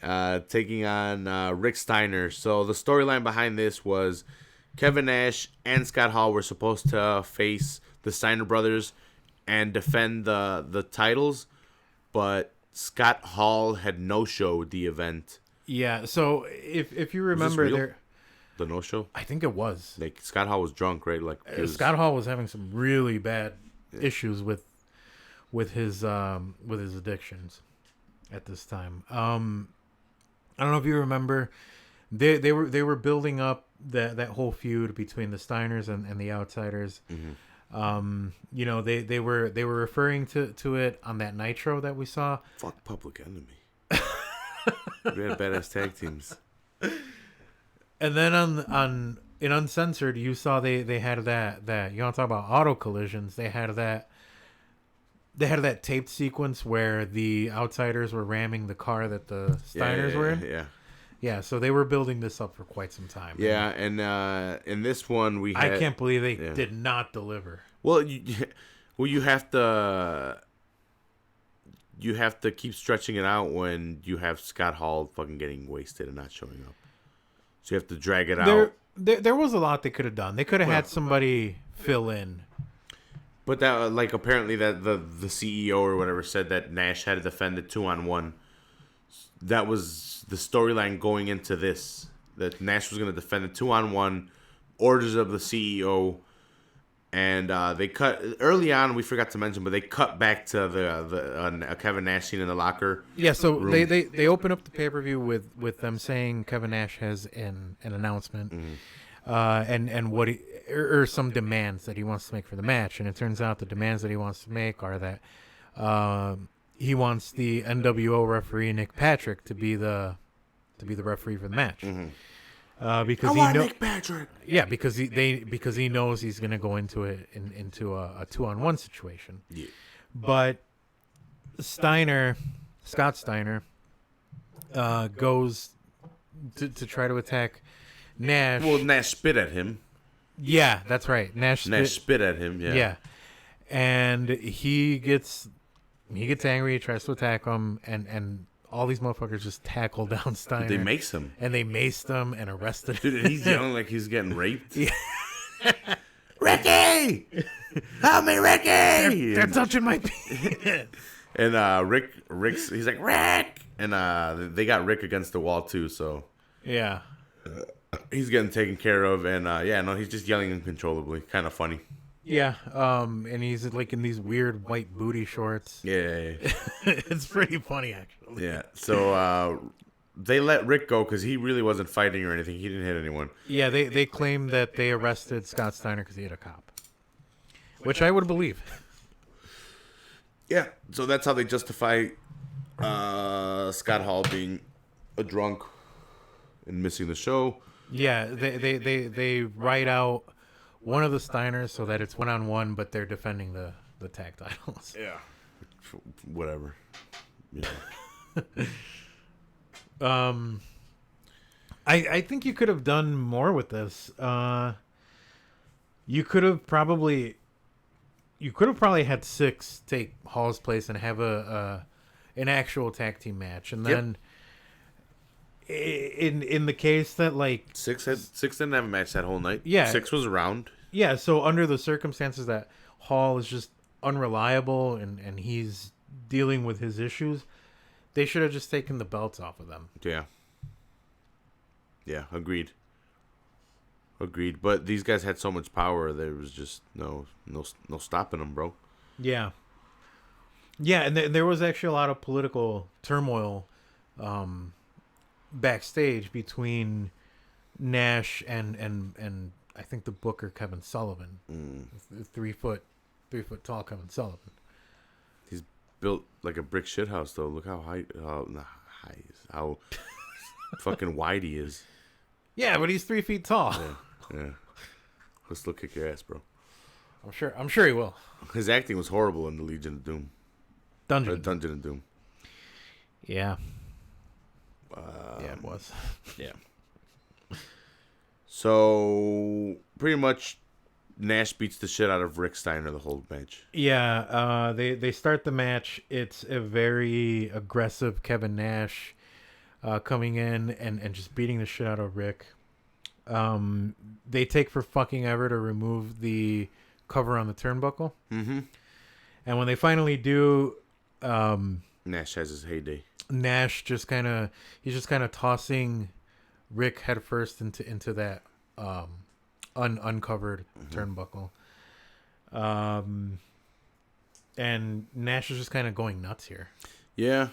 Yeah. Taking on Rick Steiner. So the storyline behind this was Kevin Nash and Scott Hall were supposed to face the Steiner brothers and defend the titles, but Scott Hall had no-showed the event. Yeah, so if you remember the no-show? I think it was. Like Scott Hall was drunk, right? Like Scott Hall was having some really bad issues with his addictions at this time. I don't know if you remember, they were building up that whole feud between the Steiners and the Outsiders. Mm-hmm. They were referring to it on that Nitro that we saw. Fuck Public Enemy. We had badass tag teams. And then in Uncensored, you saw they had that you want to talk about auto collisions? They had that taped sequence where the Outsiders were ramming the car that the Steiners were in. Yeah, so they were building this up for quite some time. Yeah, and in this one I can't believe they did not deliver. Well, you have to keep stretching it out when you have Scott Hall fucking getting wasted and not showing up. So you have to drag it out. There was a lot they could have done. They could have had somebody fill in. But that apparently that the CEO or whatever said that Nash had to defend it 2-on-1. That was the storyline going into this. That Nash was going to defend it 2-on-1. Orders of the CEO. And they cut early on. We forgot to mention, but they cut back to the Kevin Nash scene in the locker. Yeah, so room. they open up the pay-per-view with them saying Kevin Nash has an announcement, and what or some demands that he wants to make for the match. And it turns out the demands that he wants to make are that he wants the NWO referee Nick Patrick to be the referee for the match. Mm-hmm. Because Nick Patrick. Yeah, because he knows he's gonna go into a 2-on-1 situation. Yeah. But Scott Steiner, goes to try to attack Nash. Well, Nash spit at him. Yeah, that's right. Nash spit at him. Yeah. Yeah, and he gets angry. He tries to attack him, and all these motherfuckers just tackle down Steiner. They mace him. And they maced him and arrested him. Dude, and he's yelling like he's getting raped. Yeah. Ricky, help me, Ricky. They're touching my penis. And Rick's he's like Rick, and they got Rick against the wall too, so Yeah. he's getting taken care of, and he's just yelling uncontrollably, kind of funny. Yeah. And he's like in these weird white booty shorts. Yeah. It's pretty funny actually. Yeah. So they let Rick go because he really wasn't fighting or anything. He didn't hit anyone. Yeah, they claim that they arrested Scott Steiner because he hit a cop, which I would believe. Yeah. So that's how they justify Scott Hall being a drunk and missing the show. Yeah, they write out one of the Steiners so that it's 1-on-1, but they're defending the tag titles. Yeah. Whatever. Yeah. I think you could have done more with this. You could have probably had 6 take Hall's place and have an actual tag team match, and then in the case that like Six didn't have a match that whole night. Yeah. 6 was around. Yeah, so under the circumstances that Hall is just unreliable and he's dealing with his issues, they should have just taken the belts off of them. Yeah. Yeah, agreed. But these guys had so much power, there was just no stopping them, bro. Yeah. Yeah, and there was actually a lot of political turmoil backstage between Nash and I think the booker Kevin Sullivan, 3 foot tall Kevin Sullivan. He's built like a brick shit house, though. Look how how fucking wide he is. Yeah, but he's 3 feet tall. Yeah. He'll still kick your ass, bro. I'm sure he will. His acting was horrible in the Legion of Doom. Dungeon of Doom. Yeah. Yeah, it was. Yeah. So pretty much, Nash beats the shit out of Rick Steiner the whole match. Yeah. They start the match. It's a very aggressive Kevin Nash coming in and just beating the shit out of Rick. They take for fucking ever to remove the cover on the turnbuckle. Mm-hmm. And when they finally do, Nash has his heyday. Nash just kind of tossing Rick headfirst into that uncovered turnbuckle. And Nash is just kind of going nuts here. Yeah.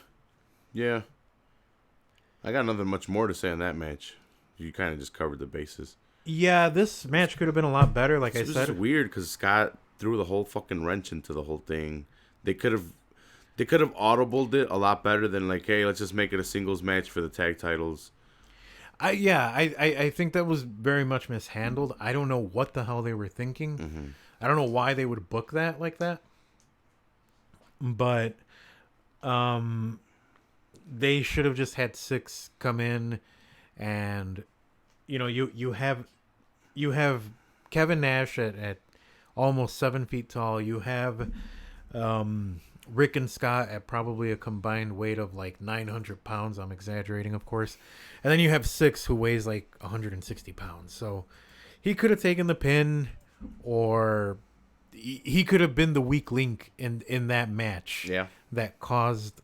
I got nothing much more to say on that match. You kind of just covered the bases. Yeah, this match could have been a lot better. Like I said, it's weird because Scott threw the whole fucking wrench into the whole thing. They could have audibled it a lot better than like, hey, let's just make it a singles match for the tag titles. I think that was very much mishandled. I don't know what the hell they were thinking. Mm-hmm. I don't know why they would book that like that. But they should have just had 6 come in, and you have Kevin Nash at almost 7 feet tall. You have Rick and Scott at probably a combined weight of like 900 pounds. I'm exaggerating, of course. And then you have 6 who weighs like 160 pounds. So he could have taken the pin, or he could have been the weak link in that match. Yeah. That caused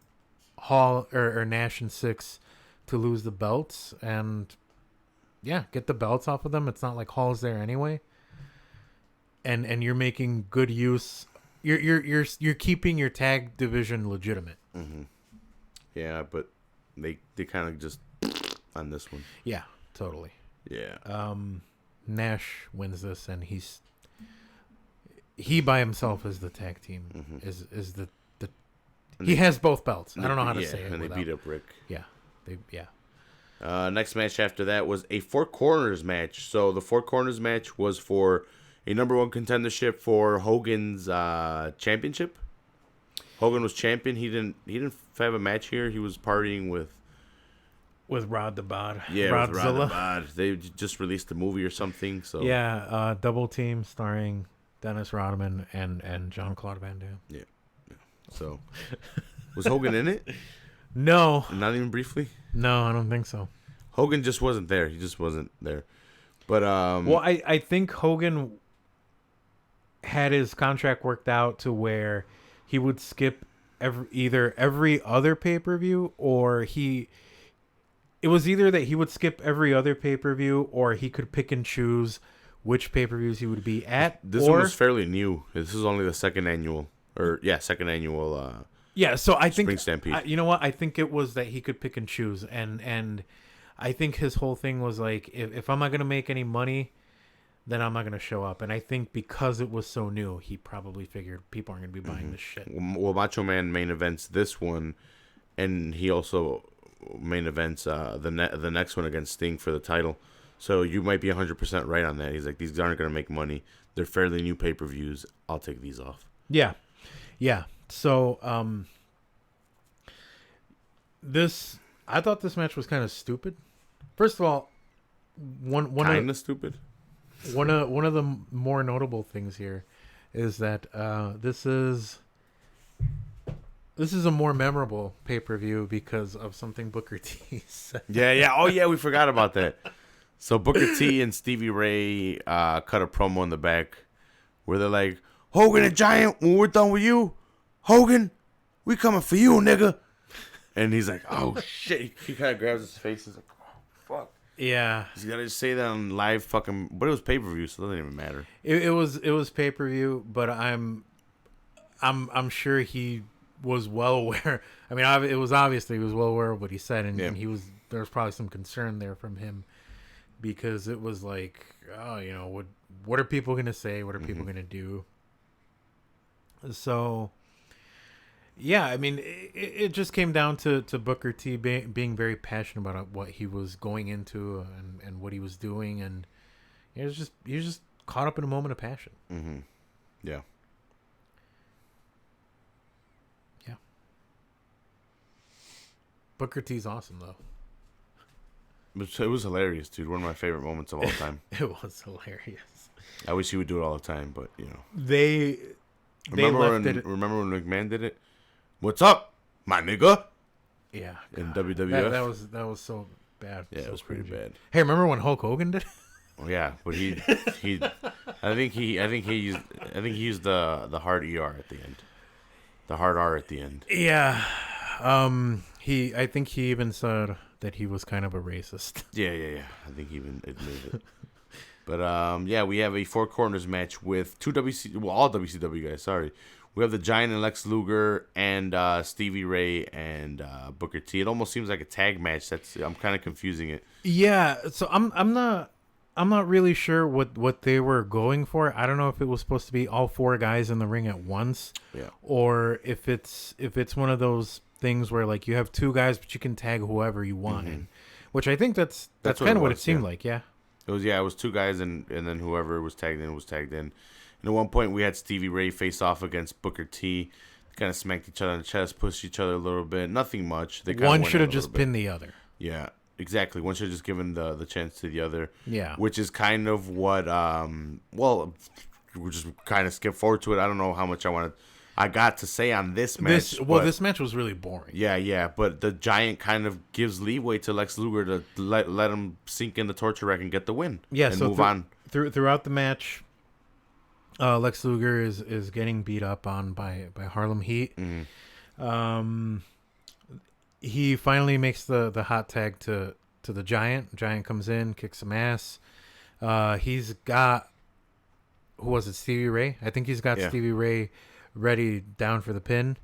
Hall or Nash and 6 to lose the belts, and get the belts off of them. It's not like Hall's there anyway. And you're making good use. You're keeping your tag division legitimate. Mm-hmm. Yeah, but they kind of just on this one. Yeah, totally. Yeah. Nash wins this, and he by himself is the tag team. Mm-hmm. Is the he has both belts. I don't know how to say it. And they beat up Rick. Yeah. Next match after that was a 4 corners match. So the 4 corners match was for a number 1 contendership for Hogan's championship. Hogan was champion. He didn't have a match here. He was partying with Rod the Bod. Yeah, Rodzilla. With Rod the Bod. They just released a movie or something. So yeah, Double Team starring Dennis Rodman and Jean-Claude Van Damme. Yeah. So was Hogan in it? No. Not even briefly? No, I don't think so. Hogan just wasn't there. He just wasn't there. But well, I think Hogan had his contract worked out to where he would skip either every other pay-per-view, or it was either that he would skip every other pay-per-view, or he could pick and choose which pay-per-views he would be at. This one was fairly new. This is only the second annual. Yeah, so I think Spring Stampede. you know what? I think it was that he could pick and choose, and I think his whole thing was like, if I'm not gonna make any money, then I'm not gonna show up. And I think because it was so new, he probably figured people aren't gonna be buying this shit. Well, Macho Man main events this one, and he also main events the next one against Sting for the title. So you might be 100% right on that. He's like, these aren't gonna make money. They're fairly new pay-per-views. I'll take these off. Yeah. So, I thought this match was kind of stupid. First of all, one of stupid. One of the more notable things here is that this is a more memorable pay-per-view because of something Booker T said. Yeah. Oh, yeah, we forgot about that. So Booker T and Stevie Ray cut a promo in the back where they're like, Hogan and Giant, when we're done with you, Hogan, we coming for you, nigga. And he's like, oh, shit. He kind of grabs his face. He's like, oh, fuck. Yeah. He's got to just say that on live fucking... But it was pay-per-view, so it doesn't even matter. It was pay-per-view, but I'm sure he was well aware. I mean, it was obviously he was well aware of what he said, and, and there was probably some concern there from him because it was like, oh, you know, what are people going to say? What are people going to do? So... yeah, I mean, it just came down to Booker T being very passionate about what he was going into and what he was doing, and he was just caught up in a moment of passion. Mm-hmm. Yeah. Yeah. Booker T's awesome, though. It was hilarious, dude. One of my favorite moments of all time. It was hilarious. I wish he would do it all the time, but, you know. Remember when McMahon did it? What's up, my nigga? Yeah. In WWF. That was so bad. Yeah, so it was pretty bad. Hey, remember when Hulk Hogan did it? Oh, yeah, but I think he used the hard ER at the end. The hard R at the end. Yeah. I think he even said that he was kind of a racist. Yeah. I think he even admitted it. But we have a Four Corners match with all WCW guys, sorry. We have the Giant and Lex Luger and Stevie Ray and Booker T. It almost seems like a tag match. I'm kind of confusing it. Yeah, so I'm not really sure what they were going for. I don't know if it was supposed to be all four guys in the ring at once, or if it's one of those things where like you have two guys but you can tag whoever you want in, which I think that's kind of what it seemed like. Yeah, it was two guys and then whoever was tagged in was tagged in. And at one point, we had Stevie Ray face off against Booker T. Kind of smacked each other in the chest, pushed each other a little bit. Nothing much. One should have just pinned the other. Yeah, exactly. One should have just given the chance to the other. Yeah. Which is kind of what, we'll just kind of skip forward to it. I don't know how much I got to say on this match. This match was really boring. Yeah. But the Giant kind of gives leeway to Lex Luger to let him sink in the torture rack and get the win. Yeah, and so move on. Throughout the match... Lex Luger is getting beat up on by Harlem Heat. Mm-hmm. He finally makes the hot tag to the Giant. Giant comes in, kicks some ass. He's got, who was it, Stevie Ray? I think he's got Stevie Ray ready down for the pin,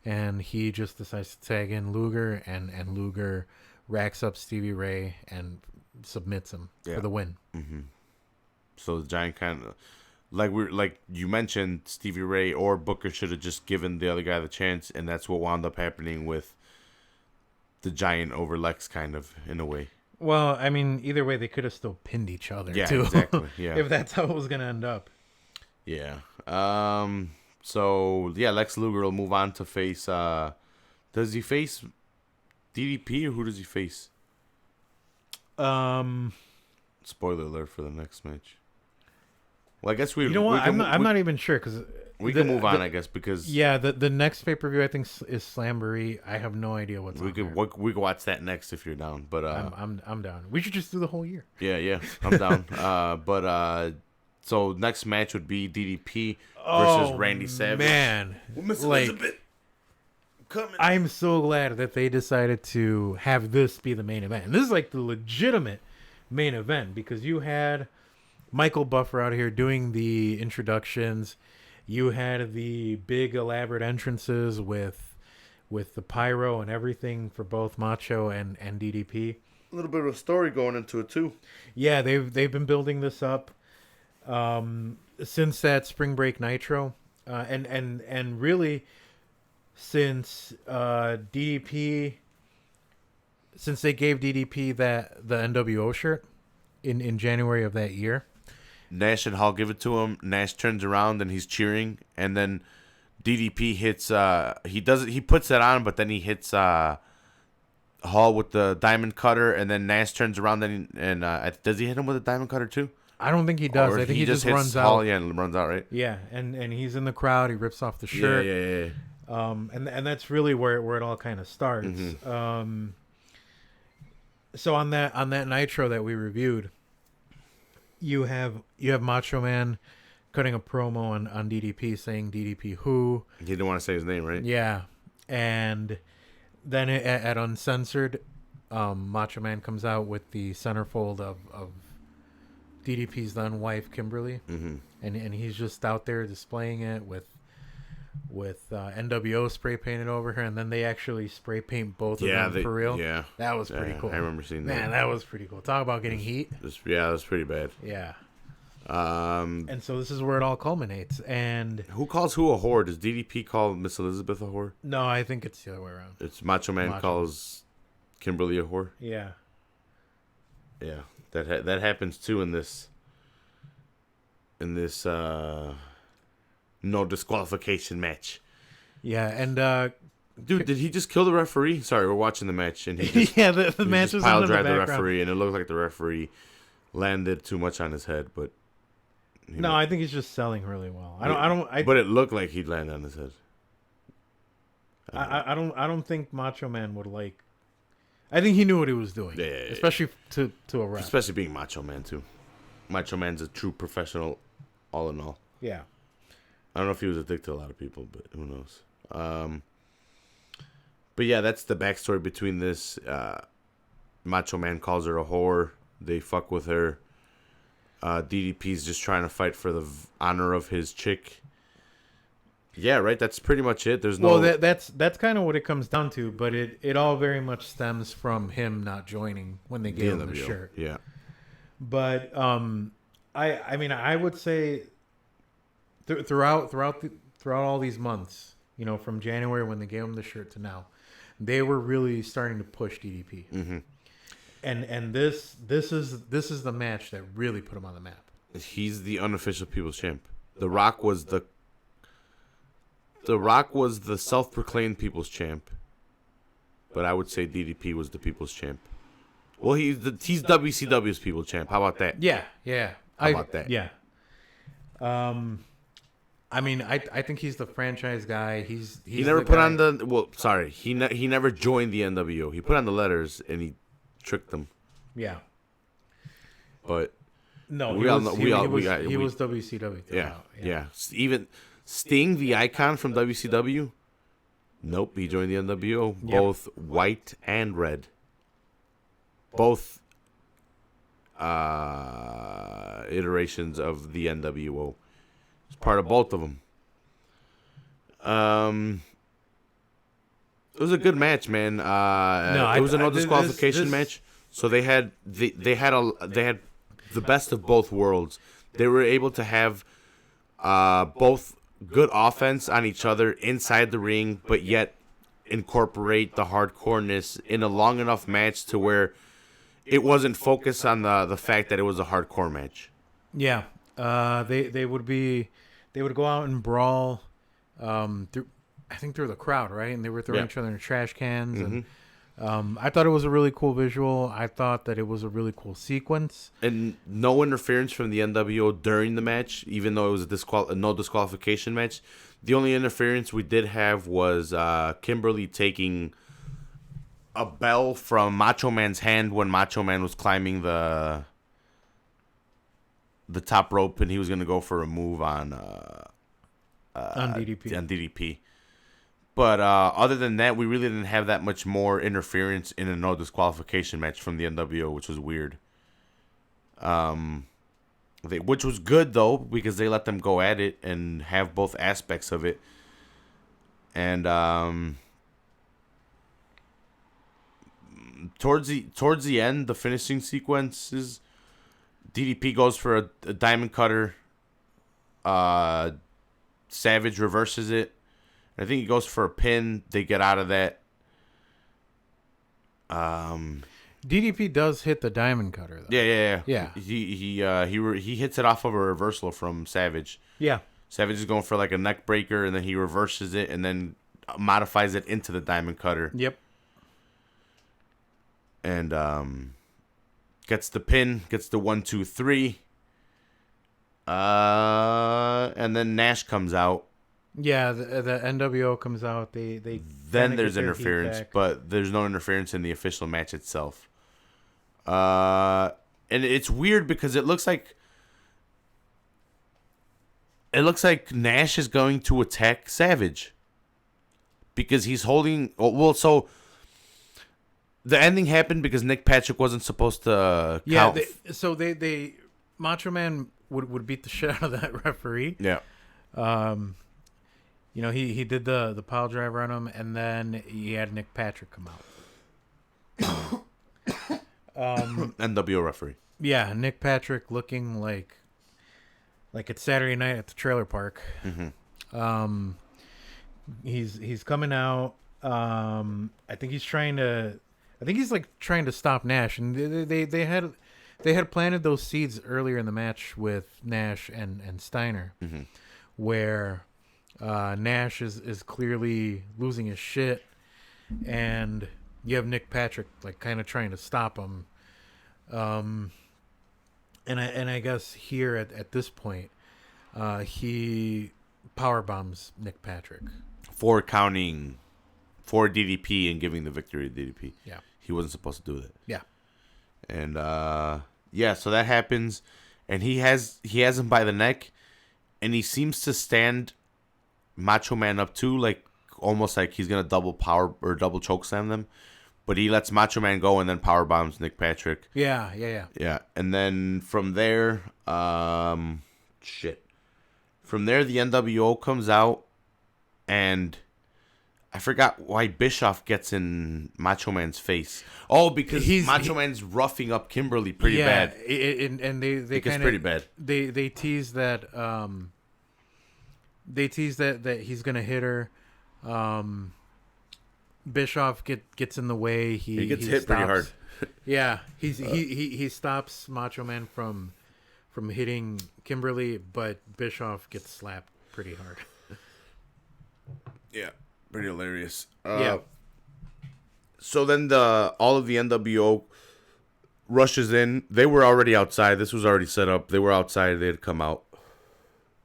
and he just decides to tag in Luger, and Luger racks up Stevie Ray and submits him for the win. Mm-hmm. So the Giant kind of... Like you mentioned, Stevie Ray or Booker should have just given the other guy the chance, and that's what wound up happening with the Giant over Lex, kind of, in a way. Well, I mean, either way, they could have still pinned each other, too. Exactly. Yeah, if that's how it was going to end up. Yeah. So, Lex Luger will move on to face... does he face DDP, or who does he face? Spoiler alert for the next match. Well, I guess we. You know what? I'm not even sure because we can move on. I guess because the next pay per view I think is Slamboree. I have no idea what's. We could watch that next if you're down. But I'm down. We should just do the whole year. Yeah, I'm down. But So next match would be DDP versus Randy Savage. Man, Well, Miss Elizabeth coming. I'm so glad that they decided to have this be the main event. And this is like the legitimate main event because you had Michael Buffer out here doing the introductions. You had the big elaborate entrances with the pyro and everything for both Macho and DDP. A little bit of a story going into it too. Yeah, they've been building this up since that Spring Break Nitro, and really since DDP, since they gave DDP the NWO shirt in January of that year. Nash and Hall give it to him. Nash turns around and he's cheering, and then DDP hits. He puts that on, but then he hits Hall with the diamond cutter, and then Nash turns around and does he hit him with a diamond cutter too? I don't think he does. Or I think he just hits runs Hall, out. Yeah, and runs out, right? Yeah, and he's in the crowd. He rips off the shirt. Yeah. And that's really where it all kind of starts. Mm-hmm. So on that Nitro that we reviewed, you have Macho Man cutting a promo on DDP saying DDP who. He didn't want to say his name, right? Yeah, and then at Uncensored, Macho Man comes out with the centerfold of DDP's then wife Kimberly, and he's just out there displaying it with NWO spray painted over her, and then they actually spray paint both of them for real. Yeah, that was pretty cool. I remember seeing that. Man, that was pretty cool. Talk about getting heat. Yeah, that was pretty bad. Yeah. And so this is where it all culminates. And who calls who a whore? Does DDP call Miss Elizabeth a whore? No, I think it's the other way around. It's Macho Man calls Kimberly a whore. Yeah. Yeah, that happens too in this no disqualification match. Yeah, and dude, did he just kill the referee? Sorry, we're watching the match, and he just, the match was pile in the drive the background. referee, and it looked like the referee landed too much on his head, but I think he's just selling really well. But it looked like he'd land on his head. I don't think Macho Man would like. I think he knew what he was doing, especially to a ref. Especially being Macho Man too. Macho Man's a true professional, all in all. Yeah. I don't know if he was a dick to a lot of people, but who knows. But yeah, that's the backstory between this. Macho Man calls her a whore. They fuck with her. DDP's just trying to fight for the honor of his chick. Yeah, right. That's pretty much it. There's no. Well, that's kind of what it comes down to, but it all very much stems from him not joining when they gave him the shirt. Yeah. But I mean, I would say throughout all these months, from January when they gave him the shirt to now, they were really starting to push DDP. Mm-hmm. And this is the match that really put him on the map. He's the unofficial People's Champ. The Rock was the self-proclaimed People's Champ, but I would say DDP was the People's Champ. Well, he's WCW's People's Champ. How about that? Yeah. How about that? Yeah. I mean, I think he's the franchise guy. He never put on the. Well, sorry, he never joined the NWO. He put on the letters and he tricked them. Yeah. But no, he was WCW. Yeah. Even Sting, the icon from WCW. Nope, he joined the NWO. Yep. Both white and red. Both iterations of the NWO. It's part of both of them. It was a good match, man. It was a no disqualification match. So they had the best of both worlds. They were able to have both good offense on each other inside the ring, but yet incorporate the hardcoreness in a long enough match to where it wasn't focused on the fact that it was a hardcore match. Yeah, they would go out and brawl through the crowd, right? And they were throwing each other in trash cans. Mm-hmm. And I thought it was a really cool visual. I thought that it was a really cool sequence. And no interference from the NWO during the match, even though it was a no disqualification match. The only interference we did have was Kimberly taking a bell from Macho Man's hand when Macho Man was climbing the the top rope, and he was gonna go for a move on DDP. On DDP. But other than that, we really didn't have that much more interference in a no disqualification match from the NWO, which was weird. Which was good though, because they let them go at it and have both aspects of it. And towards the end, the finishing sequences, DDP goes for a diamond cutter. Savage reverses it. I think he goes for a pin. They get out of that. DDP does hit the diamond cutter though. Yeah. He hits it off of a reversal from Savage. Yeah. Savage is going for like a neck breaker, and then he reverses it and then modifies it into the diamond cutter. Yep. And gets the pin, gets the 1, 2, 3. And then Nash comes out. Yeah, the NWO comes out. They then there's interference, but there's no interference in the official match itself. And it's weird because it looks like Nash is going to attack Savage because he's holding. Well, so the ending happened because Nick Patrick wasn't supposed to count. They Macho Man would beat the shit out of that referee. Yeah. He did the pile driver on him, and then he had Nick Patrick come out. NWO referee. Yeah, Nick Patrick looking like it's Saturday night at the trailer park. Mm-hmm. He's coming out. I think he's trying to stop Nash, and they had planted those seeds earlier in the match with Nash and Steiner, mm-hmm. where Nash is clearly losing his shit, and you have Nick Patrick like kind of trying to stop him. And I guess here at this point, he power bombs Nick Patrick for counting for DDP and giving the victory to DDP. Yeah, he wasn't supposed to do that. Yeah, and so that happens, and he has him by the neck, and he seems to stand Macho Man up too, like almost like he's gonna double power or double choke slam them, but he lets Macho Man go and then power bombs Nick Patrick. Yeah. And then from there, From there, the NWO comes out, and I forgot why Bischoff gets in Macho Man's face. Oh, because Macho Man's roughing up Kimberly pretty bad. And they pretty bad. They tease that that he's gonna hit her. Bischoff gets in the way. He gets hit pretty hard. Yeah, he stops Macho Man from hitting Kimberly, but Bischoff gets slapped pretty hard. Yeah, pretty hilarious. Yeah. So then all of the NWO rushes in. They were already outside. This was already set up. They were outside. They had come out.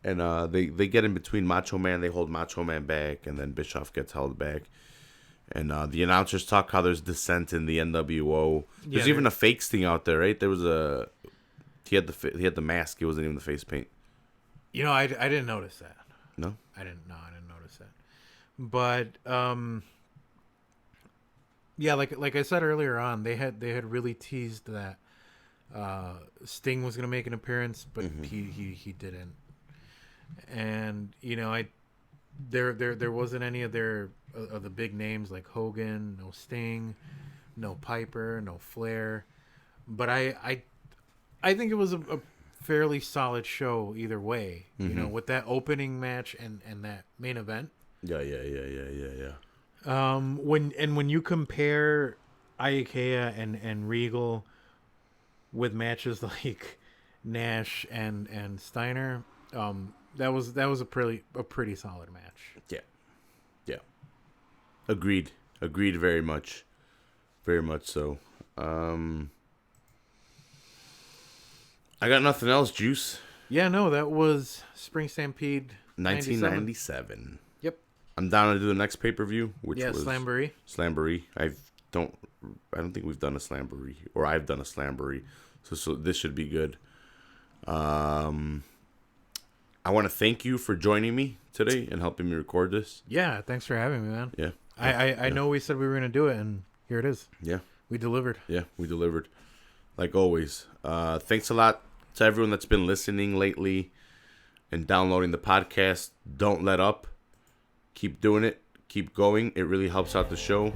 And they get in between Macho Man. They hold Macho Man back, and then Bischoff gets held back. And the announcers talk how there's dissent in the NWO. There's even a fake sting out there, right? There was a he had the mask. It wasn't even the face paint. I didn't notice that. No, I didn't notice that. But yeah, like I said earlier on, they had really teased that Sting was gonna make an appearance, but he didn't. And there wasn't any of the big names like Hogan, no Sting, no Piper, no Flair, but I think it was a fairly solid show either way. With that opening match and that main event. Yeah. When you compare Ikea and Regal with matches like Nash and Steiner, that was a pretty solid match. Yeah. Agreed very much so. I got nothing else, Juice. Yeah, no, that was Spring Stampede 1997. Yep. I'm down to do the next pay-per-view, which was Slamboree. I don't think we've done a Slamboree, or I've done a Slamboree, so this should be good. I want to thank you for joining me today and helping me record this. Yeah, thanks for having me, man. Yeah. I know we said we were going to do it, and here it is. Yeah. We delivered. Yeah, we delivered. Like always. Thanks a lot to everyone that's been listening lately and downloading the podcast. Don't let up. Keep doing it. Keep going. It really helps out the show.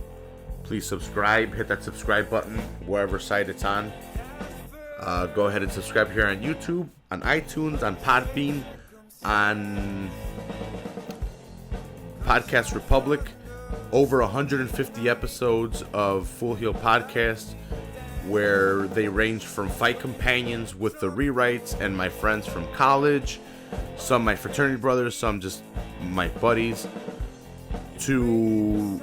Please subscribe. Hit that subscribe button wherever site it's on. Go ahead and subscribe here on YouTube, on iTunes, on Podbean, on Podcast Republic. Over 150 episodes of Full Heel Podcast, where they range from fight companions with the rewrites and my friends from college, some my fraternity brothers, some just my buddies, to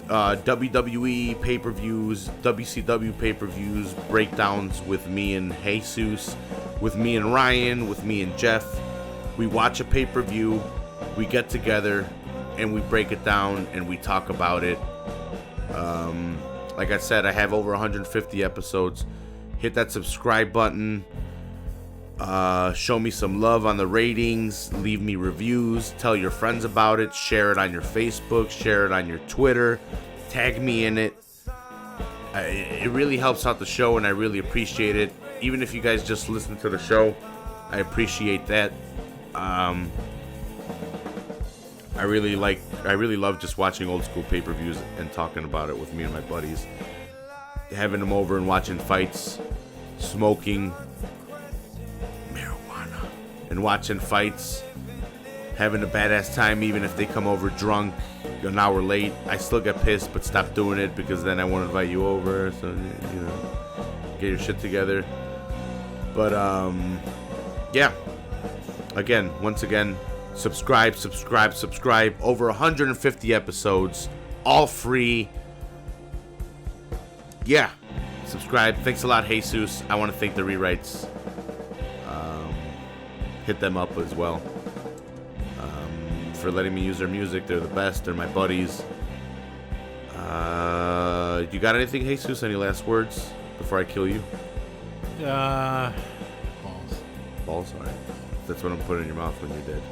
WWE pay-per-views, WCW pay-per-views, breakdowns with me and Jesus, with me and Ryan, with me and Jeff. We watch a pay-per-view, we get together, and we break it down and we talk about it. Like I said, I have over 150 episodes. Hit that subscribe button. Show me some love on the ratings. Leave me reviews. Tell your friends about it. Share it on your Facebook. Share it on your Twitter. Tag me in it. It really helps out the show, and I really appreciate it. Even if you guys just listen to the show, I appreciate that. I really love just watching old school pay-per-views and talking about it with me and my buddies. Having them over and watching fights, smoking marijuana, and watching fights, having a badass time even if they come over drunk, an hour late. I still get pissed, but stop doing it because then I won't invite you over, so, you know, get your shit together. But, yeah. Again, once again, subscribe. Over 150 episodes, all free. Yeah, subscribe. Thanks a lot, Jesus. I want to thank the rewrites. Hit them up as well for letting me use their music. They're the best. They're my buddies. You got anything, Jesus? Any last words before I kill you? Balls. Balls? All right. That's what I'm putting in your mouth when you're dead.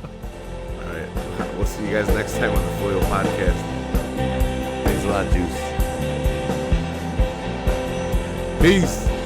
All right. We'll see you guys next time on the Full Heel Podcast. Thanks a lot, Juice. Peace.